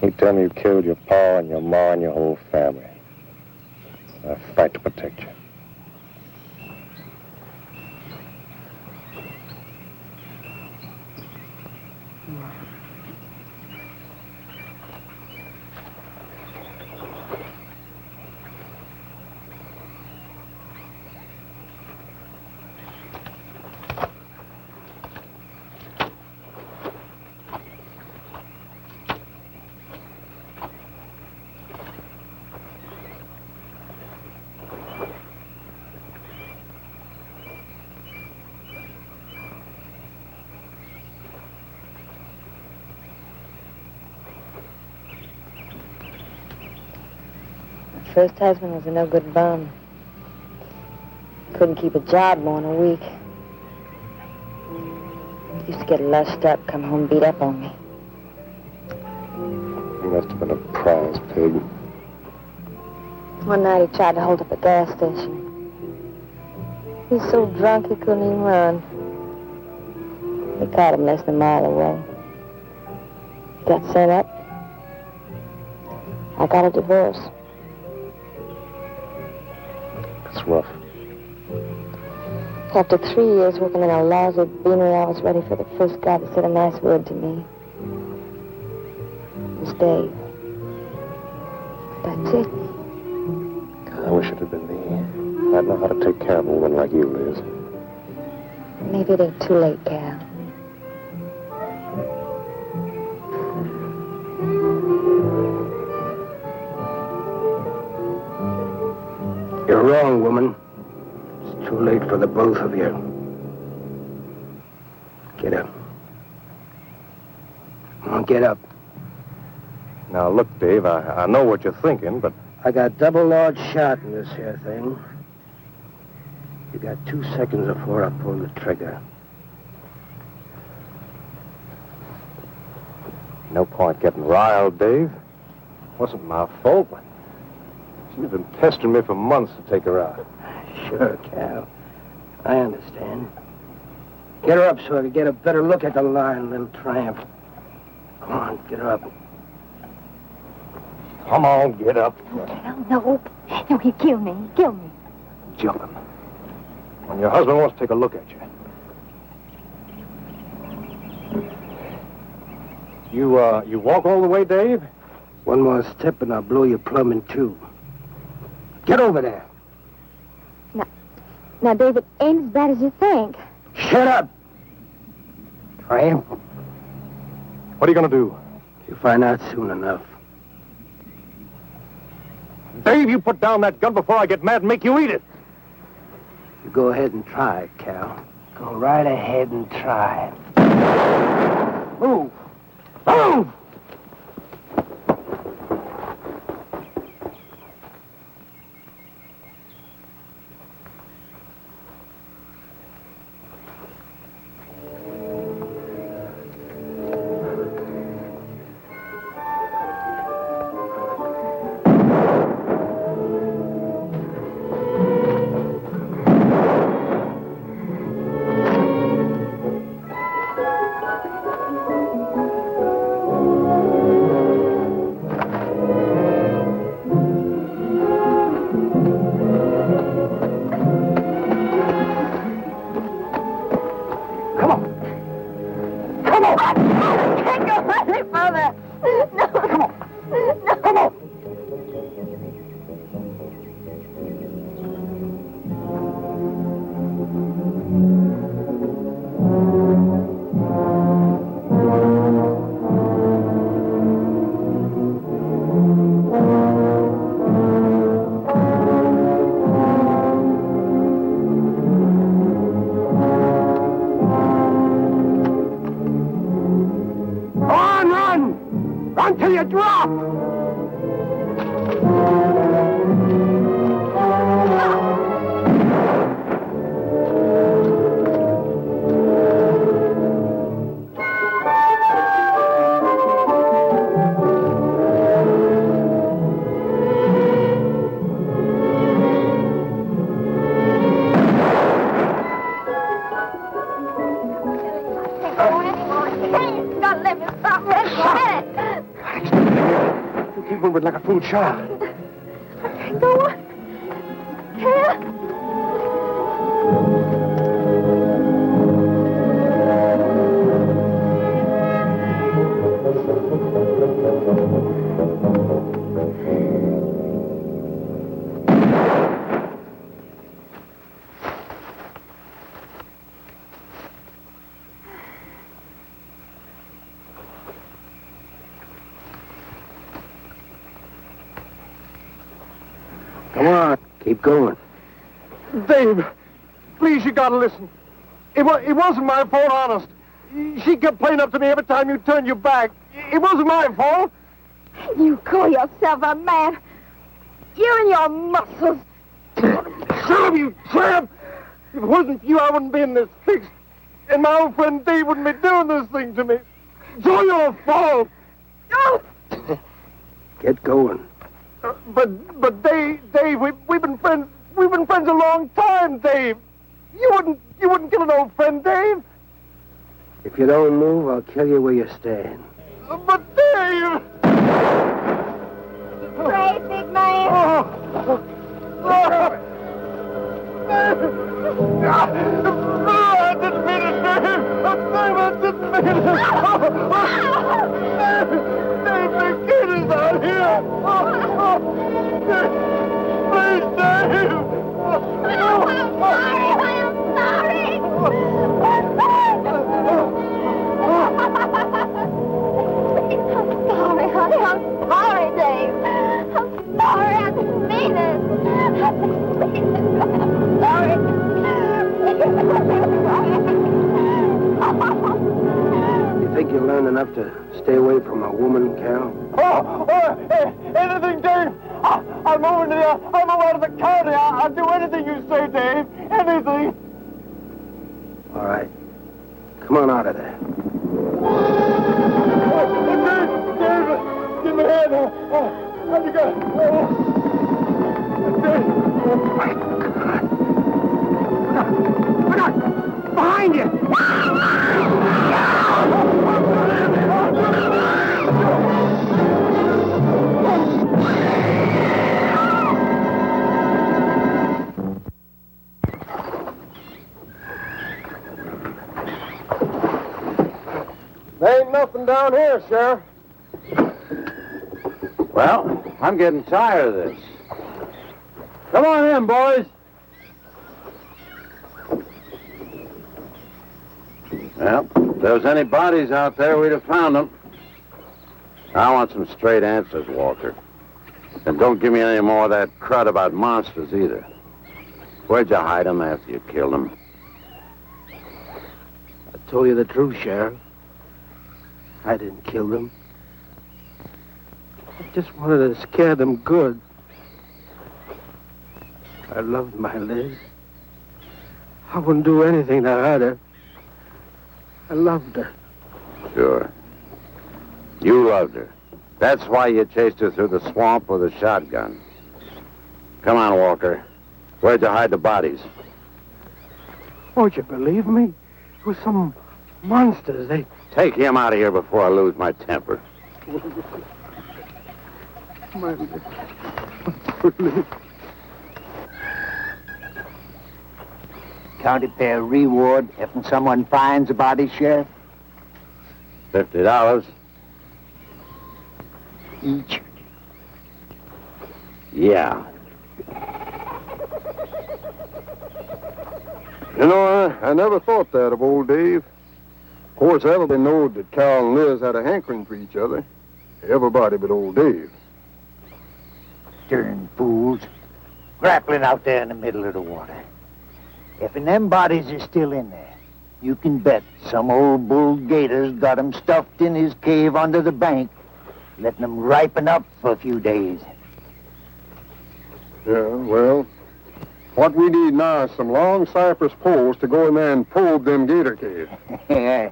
You tell me you killed your pa and your ma and your whole family. I fight to protect you. first husband was a no-good bum. Couldn't keep a job more than a week. Used to get lushed up, come home beat up on me. He must have been a prize pig. One night he tried to hold up a gas station. He was so drunk he couldn't even run. They caught him less than a mile away. Got sent up. I got a divorce. It's rough. After 3 years working in a lousy beanery, I was ready for the first guy that said a nice word to me. It was Dave. That's it. I wish it had been me. I'd know how to take care of a woman like you, Liz. Maybe it ain't too late, Cal. You're wrong, woman. It's too late for the both of you. Get up. Come on, get up. Now, look, Dave, I know what you're thinking, but... I got double large shot in this here thing. You got 2 seconds before I pull the trigger. No point getting riled, Dave. Wasn't my fault. She's been pestering me for months to take her out. Sure, Cal. I understand. Get her up so I can get a better look at the lion, little tramp. Come on, get her up. Come on, get up. Cal, no. No, he'd kill me. He'd kill me. Jumping. When your husband wants to take a look at you. You walk all the way, Dave? One more step and I'll blow your plumb in two. Get over there. Now, David, ain't as bad as you think. Shut up! Tramp. What are you going to do? You'll find out soon enough. Dave, you put down that gun before I get mad and make you eat it. You go ahead and try it, Cal. Go right ahead and try it. Move! Move! Until you drop! Like a fool child. Go on. Come on, keep going. Dave, please, you gotta listen. It wasn't my fault, honest. She kept playing up to me every time you turned your back. It wasn't my fault. You call yourself a man? You and your muscles. Shut up, you tramp! If it wasn't for you, I wouldn't be in this fix. And my old friend Dave wouldn't be doing this thing to me. It's all your fault. Get going. But Dave, we've been friends. We've been friends a long time, Dave. You wouldn't kill an old friend, Dave. If you don't move, I'll kill you where you stand. But Dave! Pray, big man. I didn't mean it, Dave! Dave, I didn't mean it! Dave, the kid is out here! Please, Dave! I'm sorry! I'm sorry, honey. I'm sorry, Dave. I'm sorry. I didn't mean it. I'm sorry. You think you learned enough to stay away from a woman, Carol? Hey, anything, Dave! I'll move out of the county. I'll do anything you say, Dave. Anything. All right. Come on out of there. Dave, give me a hand. How'd you go? Look out! Behind you! There ain't nothing down here, Sheriff. Well, I'm getting tired of this. Come on in, boys. Well, if there was any bodies out there, we'd have found them. I want some straight answers, Walker. And don't give me any more of that crud about monsters, either. Where'd you hide them after you killed them? I told you the truth, Sheriff. I didn't kill them. I just wanted to scare them good. I loved my Liz. I wouldn't do anything to hurt her. I loved her. Sure. You loved her. That's why you chased her through the swamp with a shotgun. Come on, Walker. Where'd you hide the bodies? Won't you believe me? It was some monsters. They... Take him out of here before I lose my temper. My Liz. County fair reward if someone finds a body, Sheriff? $50. Each. Yeah. You know, I never thought that of old Dave. Of course, everybody knowed that Carol and Liz had a hankering for each other. Everybody but old Dave. Darn fools. Grappling out there in the middle of the water. If them bodies are still in there, you can bet some old bull gator's got 'em stuffed in his cave under the bank, letting 'em ripen up for a few days. Yeah, well, what we need now is some long cypress poles to go in there and probe them gator caves. Yeah.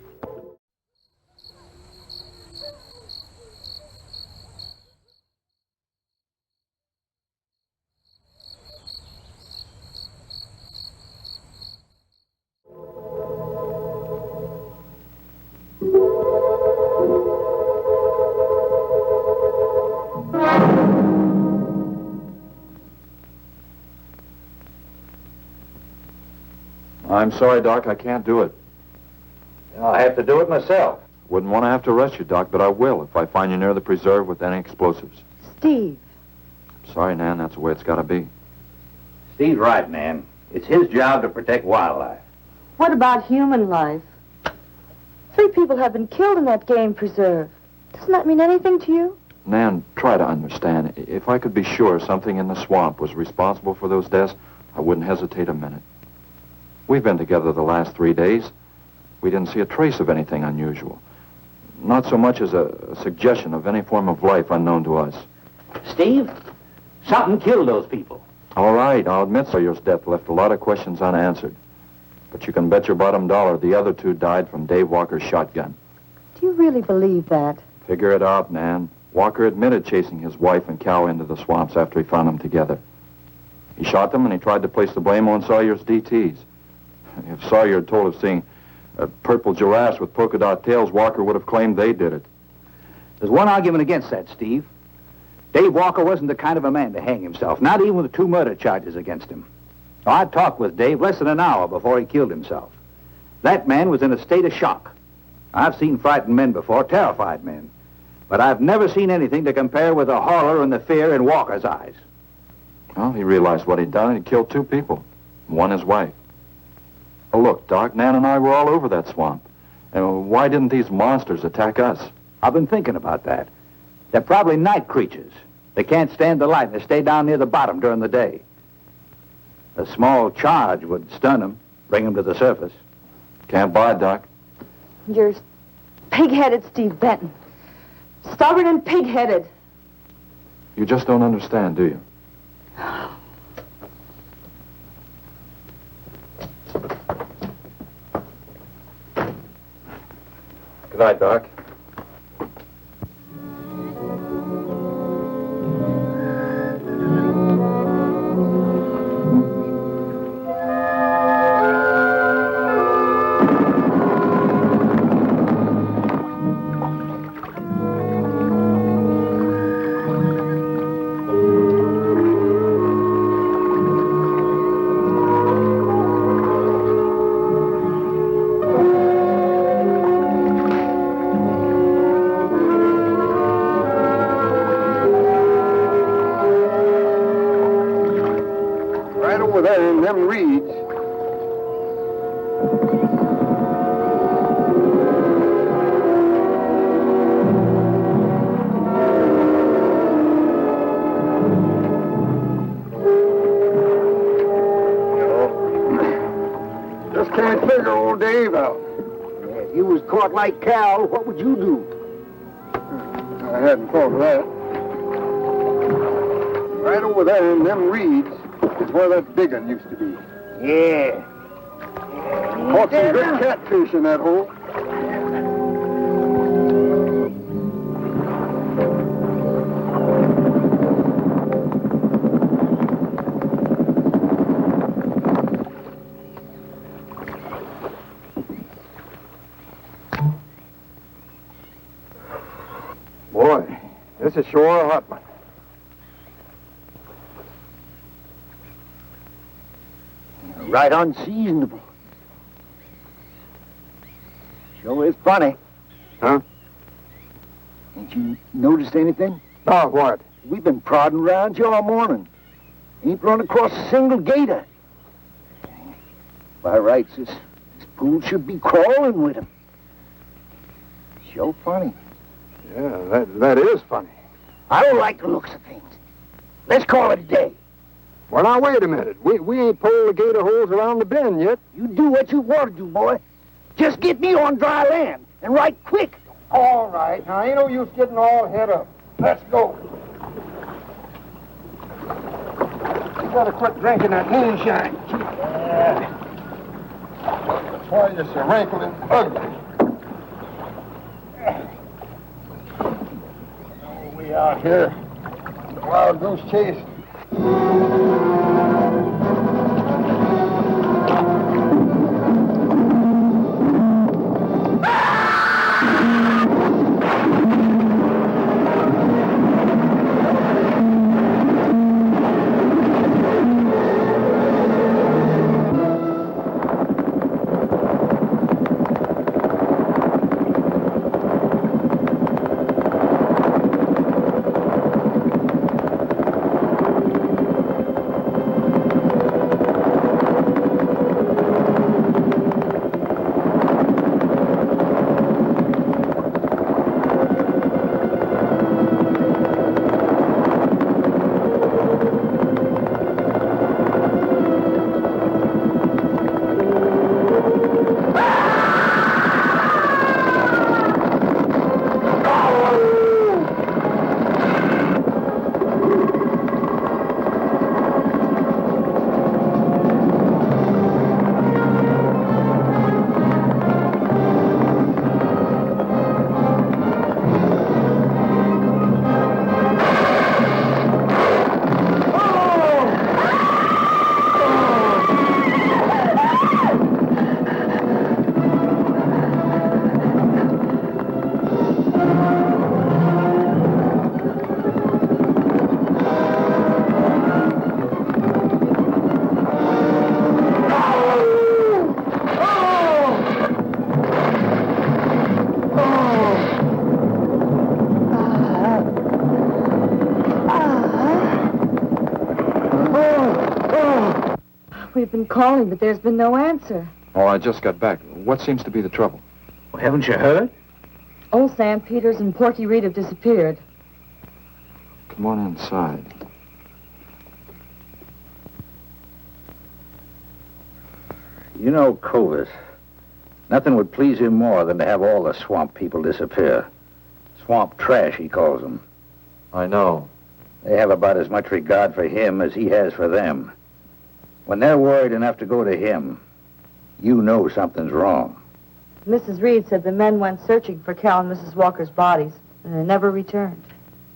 I'm sorry, Doc, I can't do it. I'll have to do it myself. Wouldn't want to have to arrest you, Doc, but I will if I find you near the preserve with any explosives. Steve. Sorry, Nan, that's the way it's got to be. Steve's right, Nan. It's his job to protect wildlife. What about human life? 3 people have been killed in that game preserve. Doesn't that mean anything to you? Nan, try to understand. If I could be sure something in the swamp was responsible for those deaths, I wouldn't hesitate a minute. We've been together the last 3 days. We didn't see a trace of anything unusual. Not so much as a suggestion of any form of life unknown to us. Steve? Something killed those people. All right, I'll admit Sawyer's death left a lot of questions unanswered. But you can bet your bottom dollar the other two died from Dave Walker's shotgun. Do you really believe that? Figure it out, Nan. Walker admitted chasing his wife and cow into the swamps after he found them together. He shot them and he tried to place the blame on Sawyer's DTs. If Sawyer had told of seeing purple giraffes with polka dot tails, Walker would have claimed they did it. There's one argument against that, Steve. Dave Walker wasn't the kind of a man to hang himself, not even with 2 murder charges against him. I talked with Dave less than an hour before he killed himself. That man was in a state of shock. I've seen frightened men before, terrified men. But I've never seen anything to compare with the horror and the fear in Walker's eyes. Well, he realized what he'd done and he killed 2 people. One his wife. Oh, look, Doc, Nan and I were all over that swamp. And why didn't these monsters attack us? I've been thinking about that. They're probably night creatures. They can't stand the light and they stay down near the bottom during the day. A small charge would stun them, bring them to the surface. Can't buy, Doc. You're pig-headed, Steve Benton. Stubborn and pig-headed. You just don't understand, do you? Good night, Doc. Like Cal, what would you do? I hadn't thought of that. Right over there in them reeds is where that big one used to be. Yeah. Caught some good catfish in that hole. This is sure a hot one. Right unseasonable. Sure is funny. Huh? Ain't you noticed anything? Oh, what? We've been prodding around you all morning. Ain't run across a single gator. By rights, this pool should be crawling with him. Sure funny. Yeah, that is funny. I don't like the looks of things. Let's call it a day. Well, now, wait a minute. We ain't pulled the gator holes around the bend yet. You do what you want to do, boy. Just get me on dry land, and right quick. All right. Now, ain't no use getting all head up. Let's go. You gotta quit drinking that moonshine. That's why you're so wrinkled and ugly. We out here. Wild goose chase. We've been calling, but there's been no answer. Oh, I just got back. What seems to be the trouble? Well, haven't you heard? Old Sam Peters and Porky Reed have disappeared. Come on inside. You know, Clovis, nothing would please him more than to have all the swamp people disappear. Swamp trash, he calls them. I know. They have about as much regard for him as he has for them. When they're worried enough to go to him, you know something's wrong. Mrs. Reed said the men went searching for Cal and Mrs. Walker's bodies, and they never returned.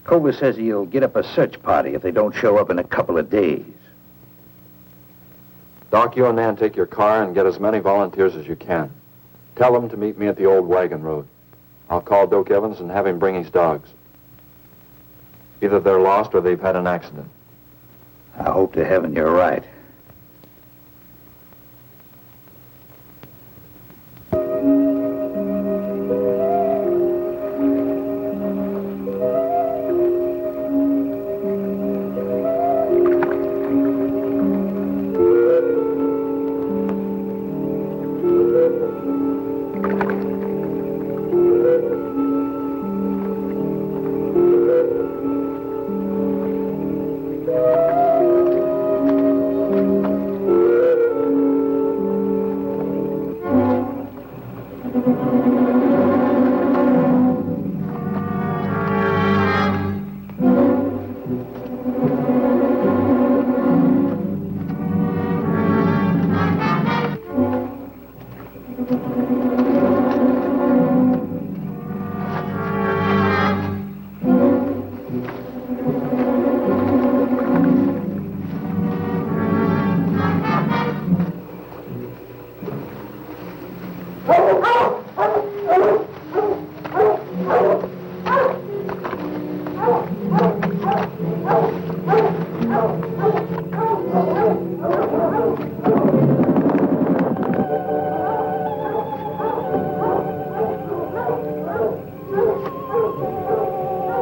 Clovis says he'll get up a search party if they don't show up in a couple of days. Doc, you and Nan take your car and get as many volunteers as you can. Tell them to meet me at the old wagon road. I'll call Doak Evans and have him bring his dogs. Either they're lost or they've had an accident. I hope to heaven you're right.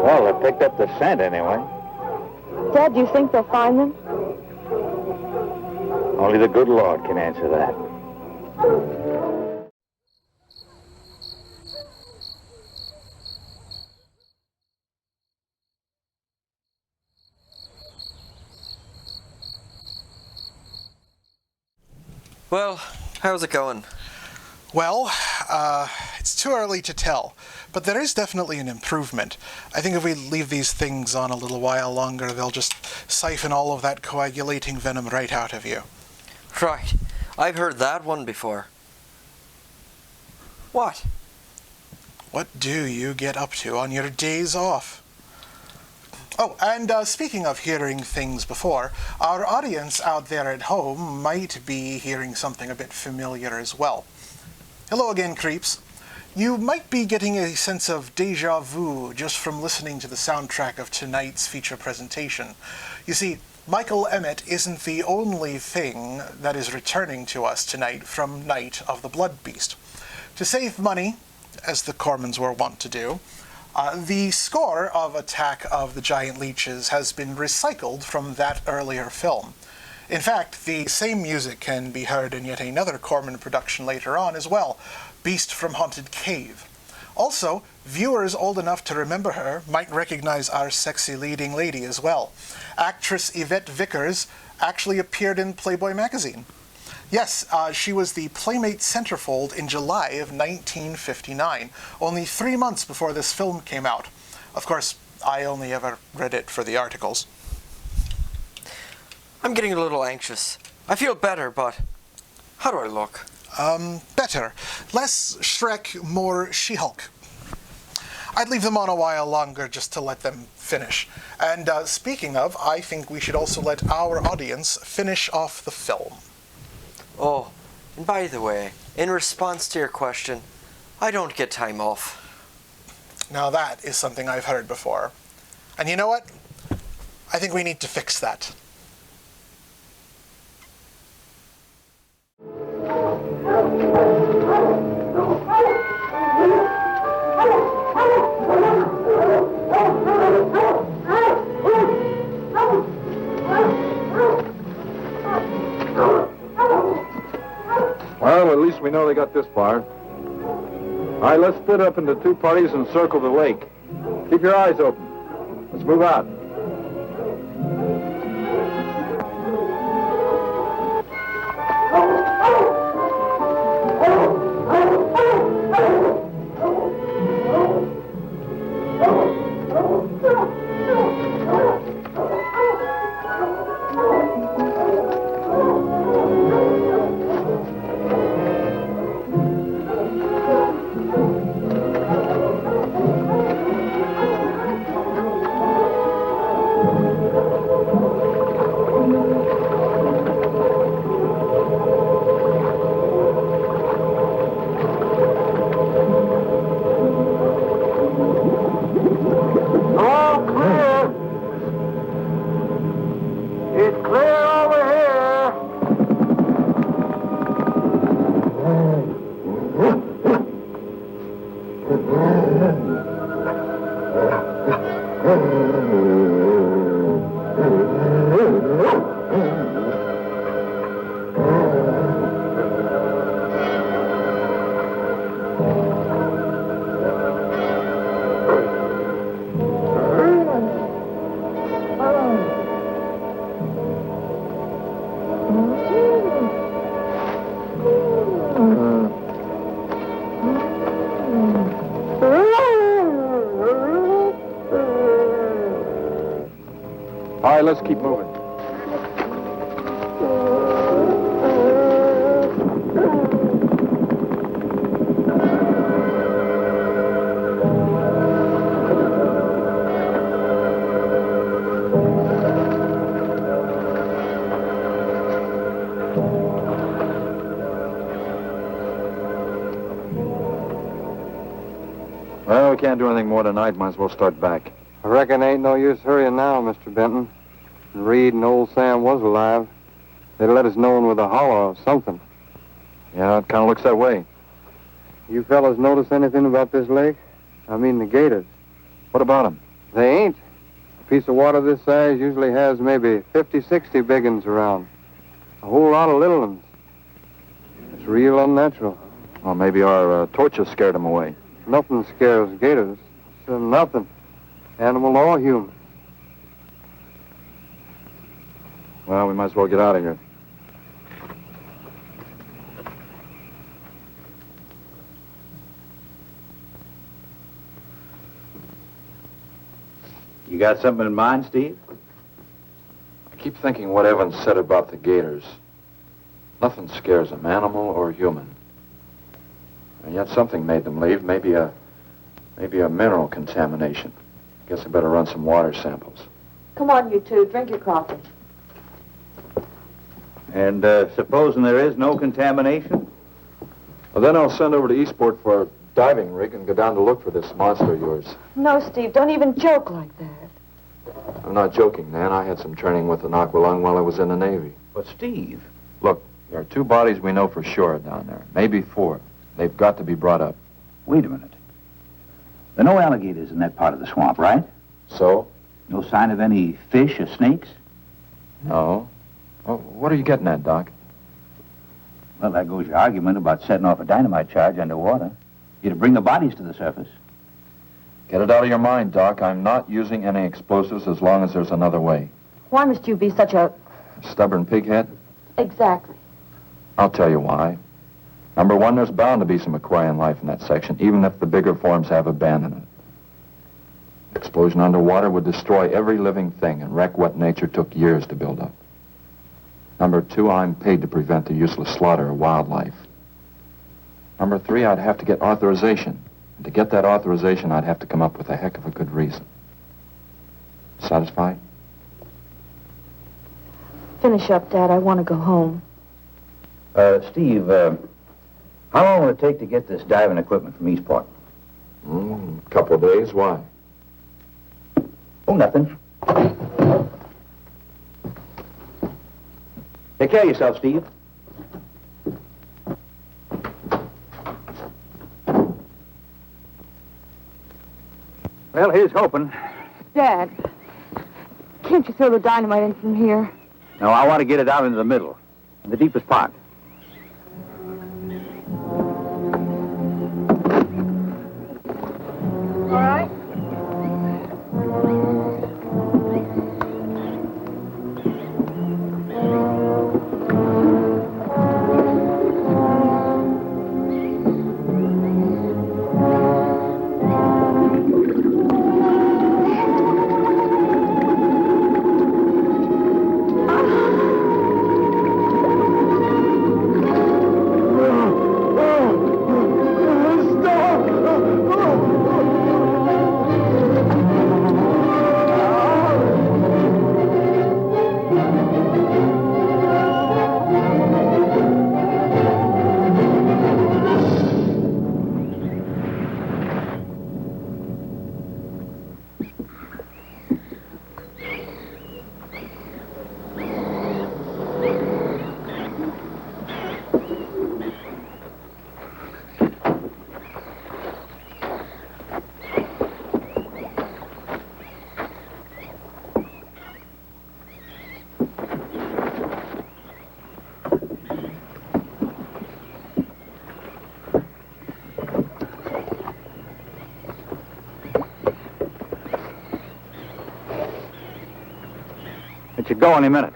Well, they picked up the scent anyway. Dad, do you think they'll find them? Only the good Lord can answer that. Well, how's it going? Well, it's too early to tell, but there is definitely an improvement. I think if we leave these things on a little while longer, they'll just siphon all of that coagulating venom right out of you. Right. I've heard that one before. What? What do you get up to on your days off? Oh, and speaking of hearing things before, our audience out there at home might be hearing something a bit familiar as well. Hello again, creeps. You might be getting a sense of déjà vu just from listening to the soundtrack of tonight's feature presentation. You see, Michael Emmett isn't the only thing that is returning to us tonight from Night of the Blood Beast. To save money, as the Cormans were wont to do, the score of Attack of the Giant Leeches has been recycled from that earlier film. In fact, the same music can be heard in yet another Corman production later on as well, Beast from Haunted Cave. Also, viewers old enough to remember her might recognize our sexy leading lady as well. Actress Yvette Vickers actually appeared in Playboy magazine. Yes, she was the Playmate centerfold in July of 1959, only 3 months before this film came out. Of course, I only ever read it for the articles. I'm getting a little anxious. I feel better, but how do I look? Better. Less Shrek, more She-Hulk. I'd leave them on a while longer just to let them finish. And speaking of, I think we should also let our audience finish off the film. Oh, and by the way, in response to your question, I don't get time off. Now that is something I've heard before. And you know what? I think we need to fix that. we know they got this far. All right, let's split up into two parties and circle the lake. Keep your eyes open. Let's move out. All right, let's keep moving. Well, we can't do anything more tonight. Might as well start back. I reckon ain't no use hurrying now, Mr. Benton. Reed and old Sam was alive. They'd let us know with a holler or something. Yeah, it kind of looks that way. You fellas notice anything about this lake? I mean the gators. What about them? They ain't. A piece of water this size usually has maybe 50, 60 big uns around. A whole lot of little ones. It's real unnatural. Well, maybe our torches scared them away. Nothing scares gators. Nothing. Animal or human. Well, we might as well get out of here. You got something in mind, Steve? I keep thinking what Evans said about the gators. Nothing scares them, animal or human. And yet something made them leave. Maybe a mineral contamination. Guess I better run some water samples. Come on, you two. Drink your coffee. And supposing there is no contamination? Well, then I'll send over to Eastport for a diving rig and go down to look for this monster of yours. No, Steve, don't even joke like that. I'm not joking, Nan. I had some training with an aqualung while I was in the Navy. But, Steve... Look, there are 2 bodies we know for sure down there. Maybe 4. They've got to be brought up. Wait a minute. There are no alligators in that part of the swamp, right? So? No sign of any fish or snakes? No. Well, what are you getting at, Doc? Well, there goes your argument about setting off a dynamite charge underwater. You'd bring the bodies to the surface. Get it out of your mind, Doc. I'm not using any explosives as long as there's another way. Why must you be such a... Stubborn pighead? Exactly. I'll tell you why. Number 1, there's bound to be some aquarian life in that section, even if the bigger forms have abandoned it. Explosion underwater would destroy every living thing and wreck what nature took years to build up. Number 2, I'm paid to prevent the useless slaughter of wildlife. Number 3, I'd have to get authorization. And to get that authorization, I'd have to come up with a heck of a good reason. Satisfied? Finish up, Dad. I want to go home. Steve, how long will it take to get this diving equipment from Eastport? A couple of days. Why? Oh, nothing. Take care of yourself, Steve. Well, here's hoping. Dad, can't you throw the dynamite in from here? No, I want to get it out into the middle, in the deepest part. Should go any minute.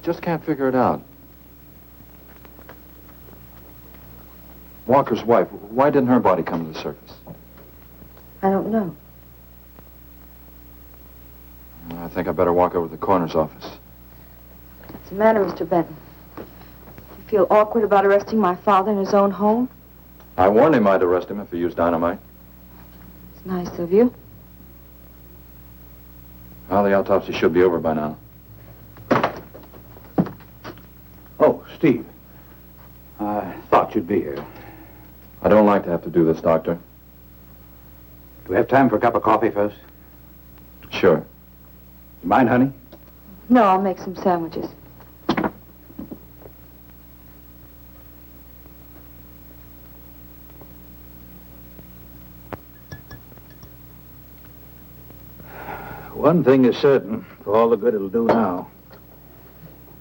Just can't figure it out. Walker's wife, why didn't her body come to the surface? I don't know. I think I better walk over to the coroner's office. What's the matter, Mr. Benton? You feel awkward about arresting my father in his own home? I warned him I'd arrest him if he used dynamite. It's nice of you. Well, the autopsy should be over by now. Oh, Steve. I thought you'd be here. I don't like to have to do this, Doctor. Do we have time for a cup of coffee first? Sure. You mind, honey? No, I'll make some sandwiches. One thing is certain, for all the good it'll do now.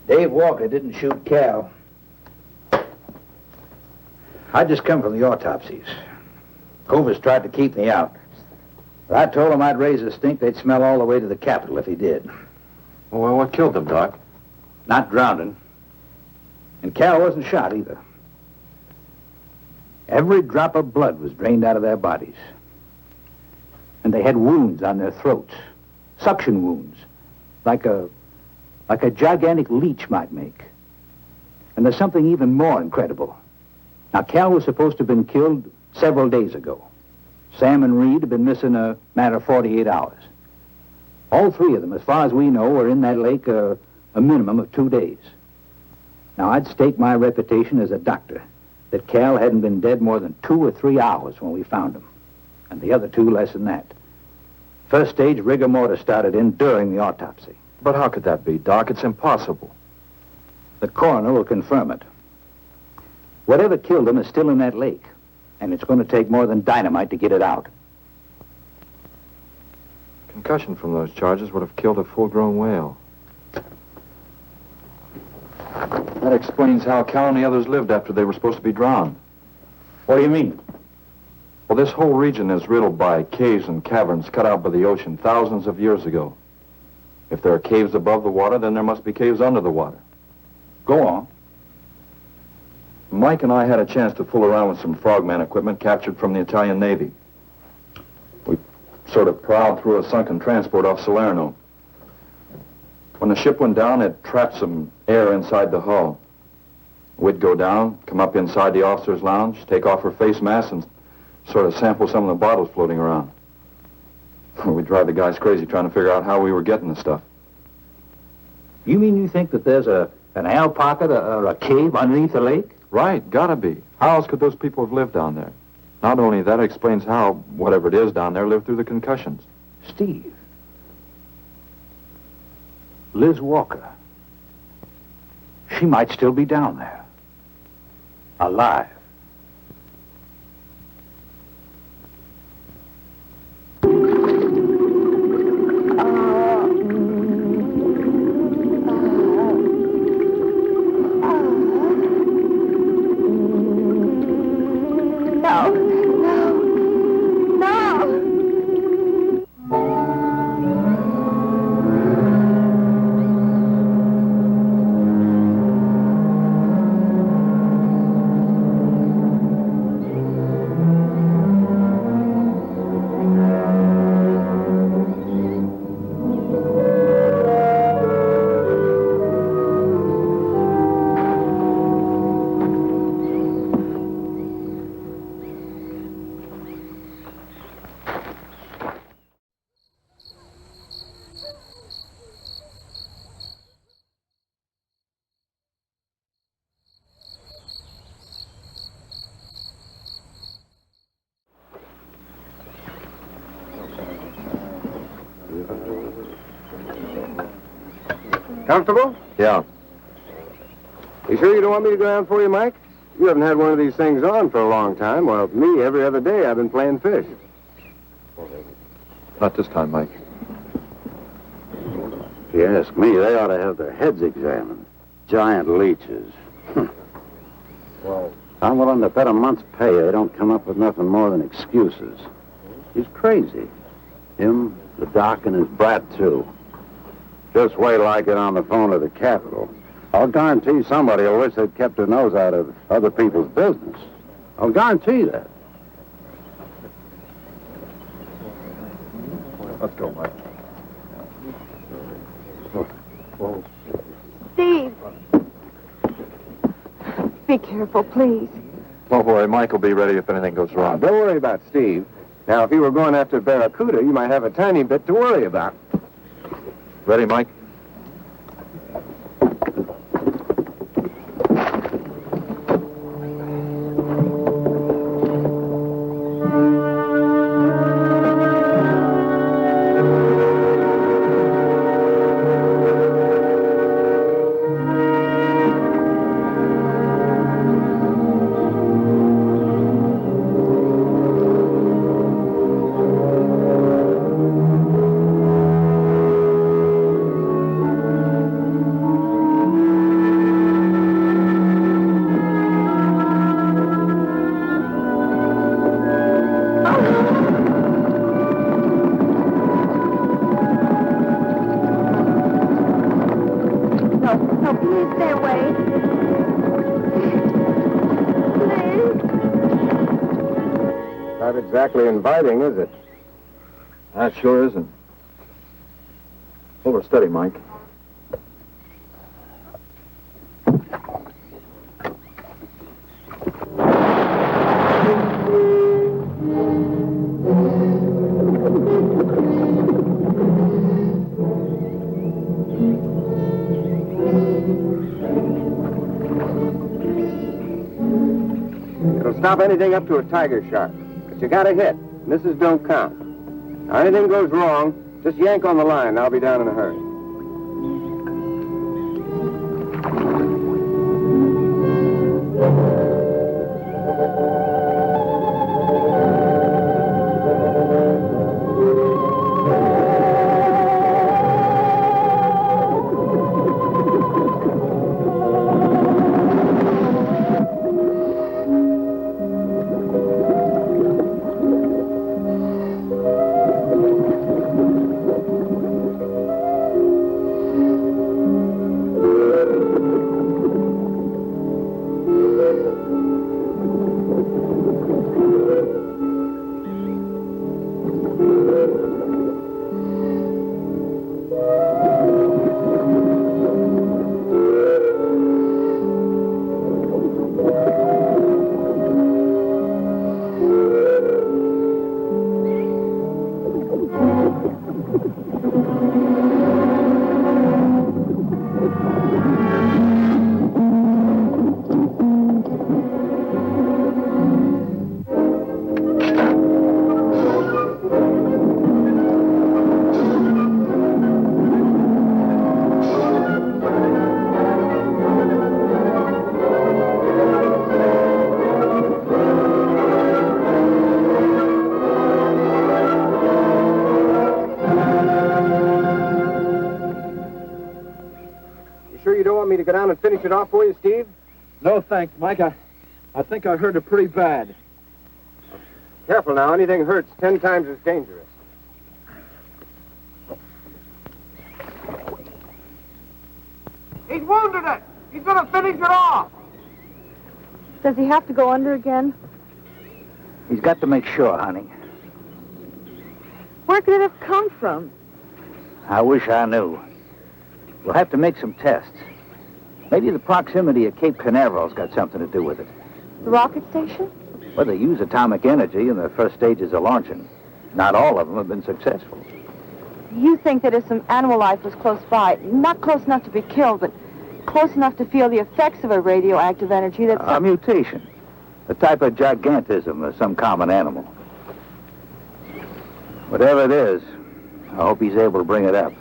Dave Walker didn't shoot Cal. I just come from the autopsies. Covers tried to keep me out. But I told him I'd raise a stink they'd smell all the way to the Capitol if he did. Well, what killed them, Doc? Not drowning. And Cal wasn't shot either. Every drop of blood was drained out of their bodies. And they had wounds on their throats. Suction wounds. Like a gigantic leech might make. And there's something even more incredible. Now, Cal was supposed to have been killed several days ago. Sam and Reed have been missing a matter of 48 hours. All three of them, as far as we know, were in that lake a minimum of 2 days. Now, I'd stake my reputation as a doctor that Cal hadn't been dead more than 2 or 3 hours when we found him. And the other two less than that. First stage rigor mortis started in during the autopsy. But how could that be, Doc? It's impossible. The coroner will confirm it. Whatever killed him is still in that lake, and it's going to take more than dynamite to get it out. Concussion from those charges would have killed a full-grown whale. That explains how Cal and the others lived after they were supposed to be drowned. What do you mean? Well, this whole region is riddled by caves and caverns cut out by the ocean thousands of years ago. If there are caves above the water, then there must be caves under the water. Go on. Mike and I had a chance to fool around with some frogman equipment captured from the Italian Navy. We sort of prowled through a sunken transport off Salerno. When the ship went down, it trapped some air inside the hull. We'd go down, come up inside the officer's lounge, take off her face mask, and sort of sample some of the bottles floating around. We'd drive the guys crazy trying to figure out how we were getting the stuff. You mean you think that there's an air pocket or a cave underneath the lake? Right, gotta be. How else could those people have lived down there? Not only that, it explains how, whatever it is down there, lived through the concussions. Steve. Liz Walker. She might still be down there. Alive. Comfortable? Yeah. You sure you don't want me to go down for you, Mike? You haven't had one of these things on for a long time. Well, me, every other day I've been playing fish. Not this time, Mike. If you ask me, they ought to have their heads examined. Giant leeches. Well, I'm willing to bet a month's pay they don't come up with nothing more than excuses. He's crazy. Him, the doc, and his brat, too. Just wait till I get on the phone to the Capitol. I'll guarantee somebody will wish they'd kept their nose out of other people's business. I'll guarantee that. Let's go, Mike. Whoa. Steve. Be careful, please. Don't worry, Mike will be ready if anything goes wrong. Don't worry about Steve. Now, if you were going after Barracuda, you might have a tiny bit to worry about. Ready, Mike? Not exactly inviting, is it? That sure isn't. Hold her steady, Mike. It'll stop anything up to a tiger shark. But you got a hit. Misses don't count. Now, anything goes wrong, just yank on the line, and I'll be down in a hurry. To go down and finish it off for you, Steve? No, thanks, Mike. I think I hurt it pretty bad. Careful now. Anything hurts 10 times as dangerous. He's wounded it. He's going to finish it off. Does he have to go under again? He's got to make sure, honey. Where could it have come from? I wish I knew. We'll have to make some tests. Maybe the proximity of Cape Canaveral's got something to do with it. The rocket station? Well, they use atomic energy in the first stages of launching. Not all of them have been successful. You think that if some animal life was close by, not close enough to be killed, but close enough to feel the effects of a radioactive energy that's... A mutation. A type of gigantism of some common animal. Whatever it is, I hope he's able to bring it up.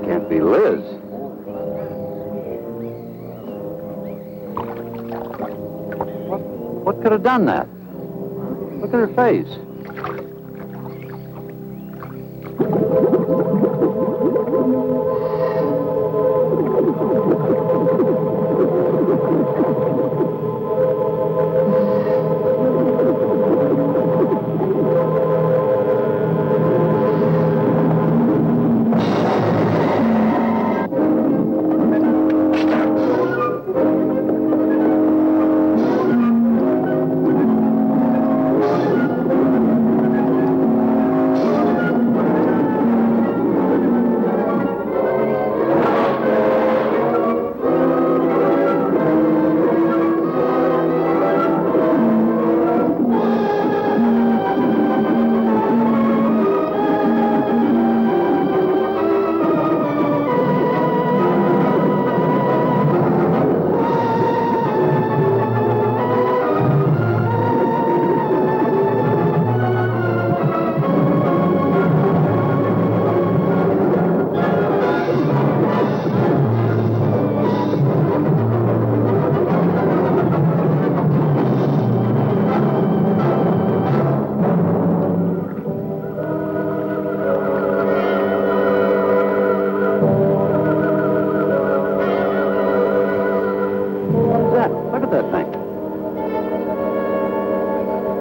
Can't be Liz. What could have done that? Look at her face.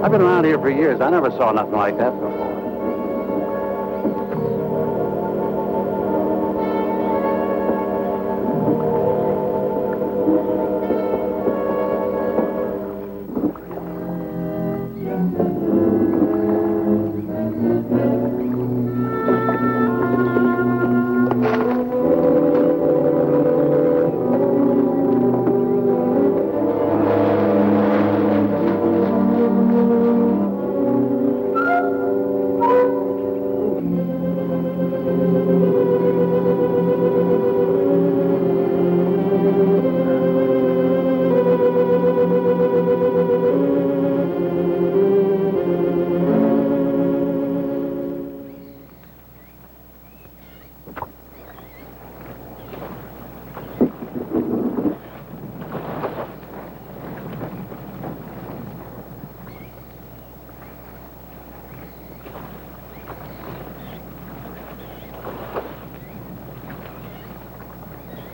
I've been around here for years. I never saw nothing like that before.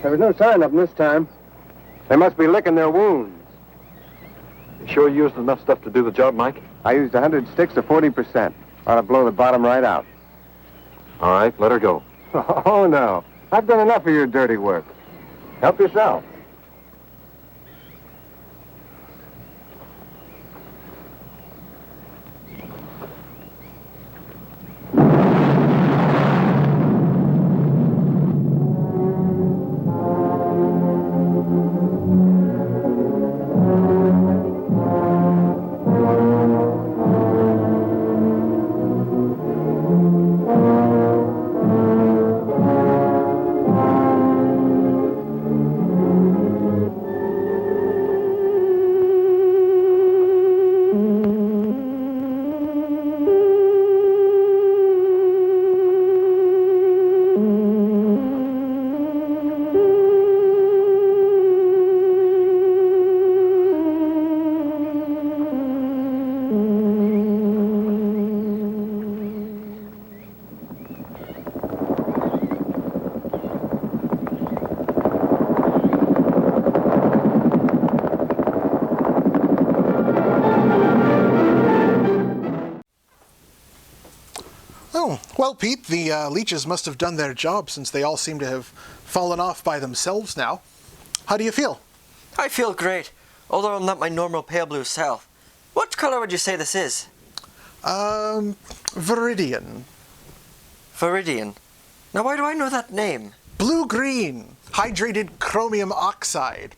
There was no sign of them this time. They must be licking their wounds. You sure you used enough stuff to do the job, Mike? I used 100 sticks of 40%. Ought to blow the bottom right out. All right, let her go. Oh, no. I've done enough of your dirty work. Help yourself. Well, Pete, the leeches must have done their job since they all seem to have fallen off by themselves now. How do you feel? I feel great, although I'm not my normal pale blue self. What color would you say this is? Viridian. Viridian. Now, why do I know that name? Blue-green, hydrated chromium oxide.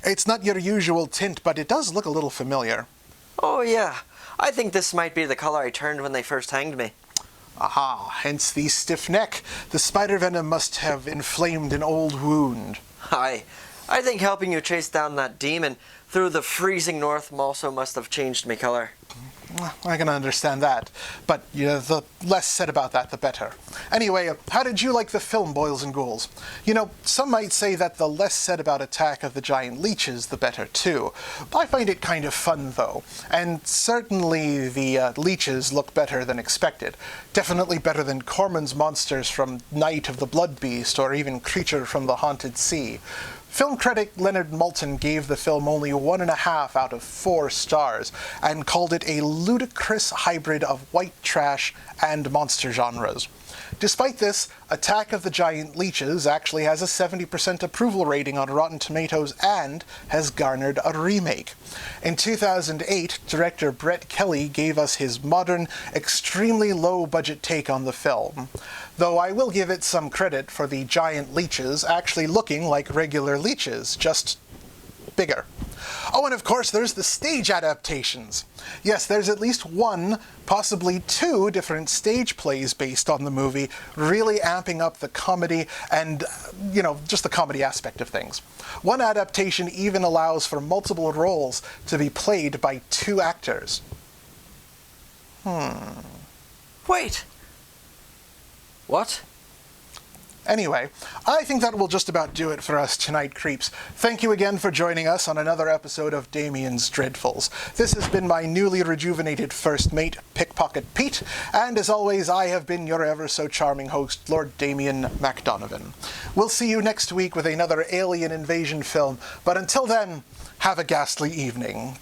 It's not your usual tint, but it does look a little familiar. Oh, yeah. I think this might be the color I turned when they first hanged me. Aha, hence the stiff neck. The spider venom must have inflamed an old wound. I think helping you chase down that demon through the freezing north also must have changed me color. I can understand that, but the less said about that, the better. Anyway, how did you like the film, Boils and Ghouls? Some might say that the less said about Attack of the Giant Leeches, the better too. I find it kind of fun, though, and certainly the leeches look better than expected. Definitely better than Corman's monsters from Night of the Blood Beast, or even Creature from the Haunted Sea. Film critic Leonard Maltin gave the film only 1.5 out of 4 stars and called it a ludicrous hybrid of white trash and monster genres. Despite this, Attack of the Giant Leeches actually has a 70% approval rating on Rotten Tomatoes and has garnered a remake. In 2008, director Brett Kelly gave us his modern, extremely low-budget take on the film. Though I will give it some credit for the giant leeches actually looking like regular leeches, just bigger. Oh, and of course there's the stage adaptations. Yes, there's at least one, possibly 2 different stage plays based on the movie, really amping up the comedy and, just the comedy aspect of things. One adaptation even allows for multiple roles to be played by 2 actors. Wait! What? Anyway, I think that will just about do it for us tonight, creeps. Thank you again for joining us on another episode of Damian's Dreadfuls. This has been my newly rejuvenated first mate, Pickpocket Pete, and as always, I have been your ever-so-charming host, Lord Damian MacDonovan. We'll see you next week with another alien invasion film, but until then, have a ghastly evening.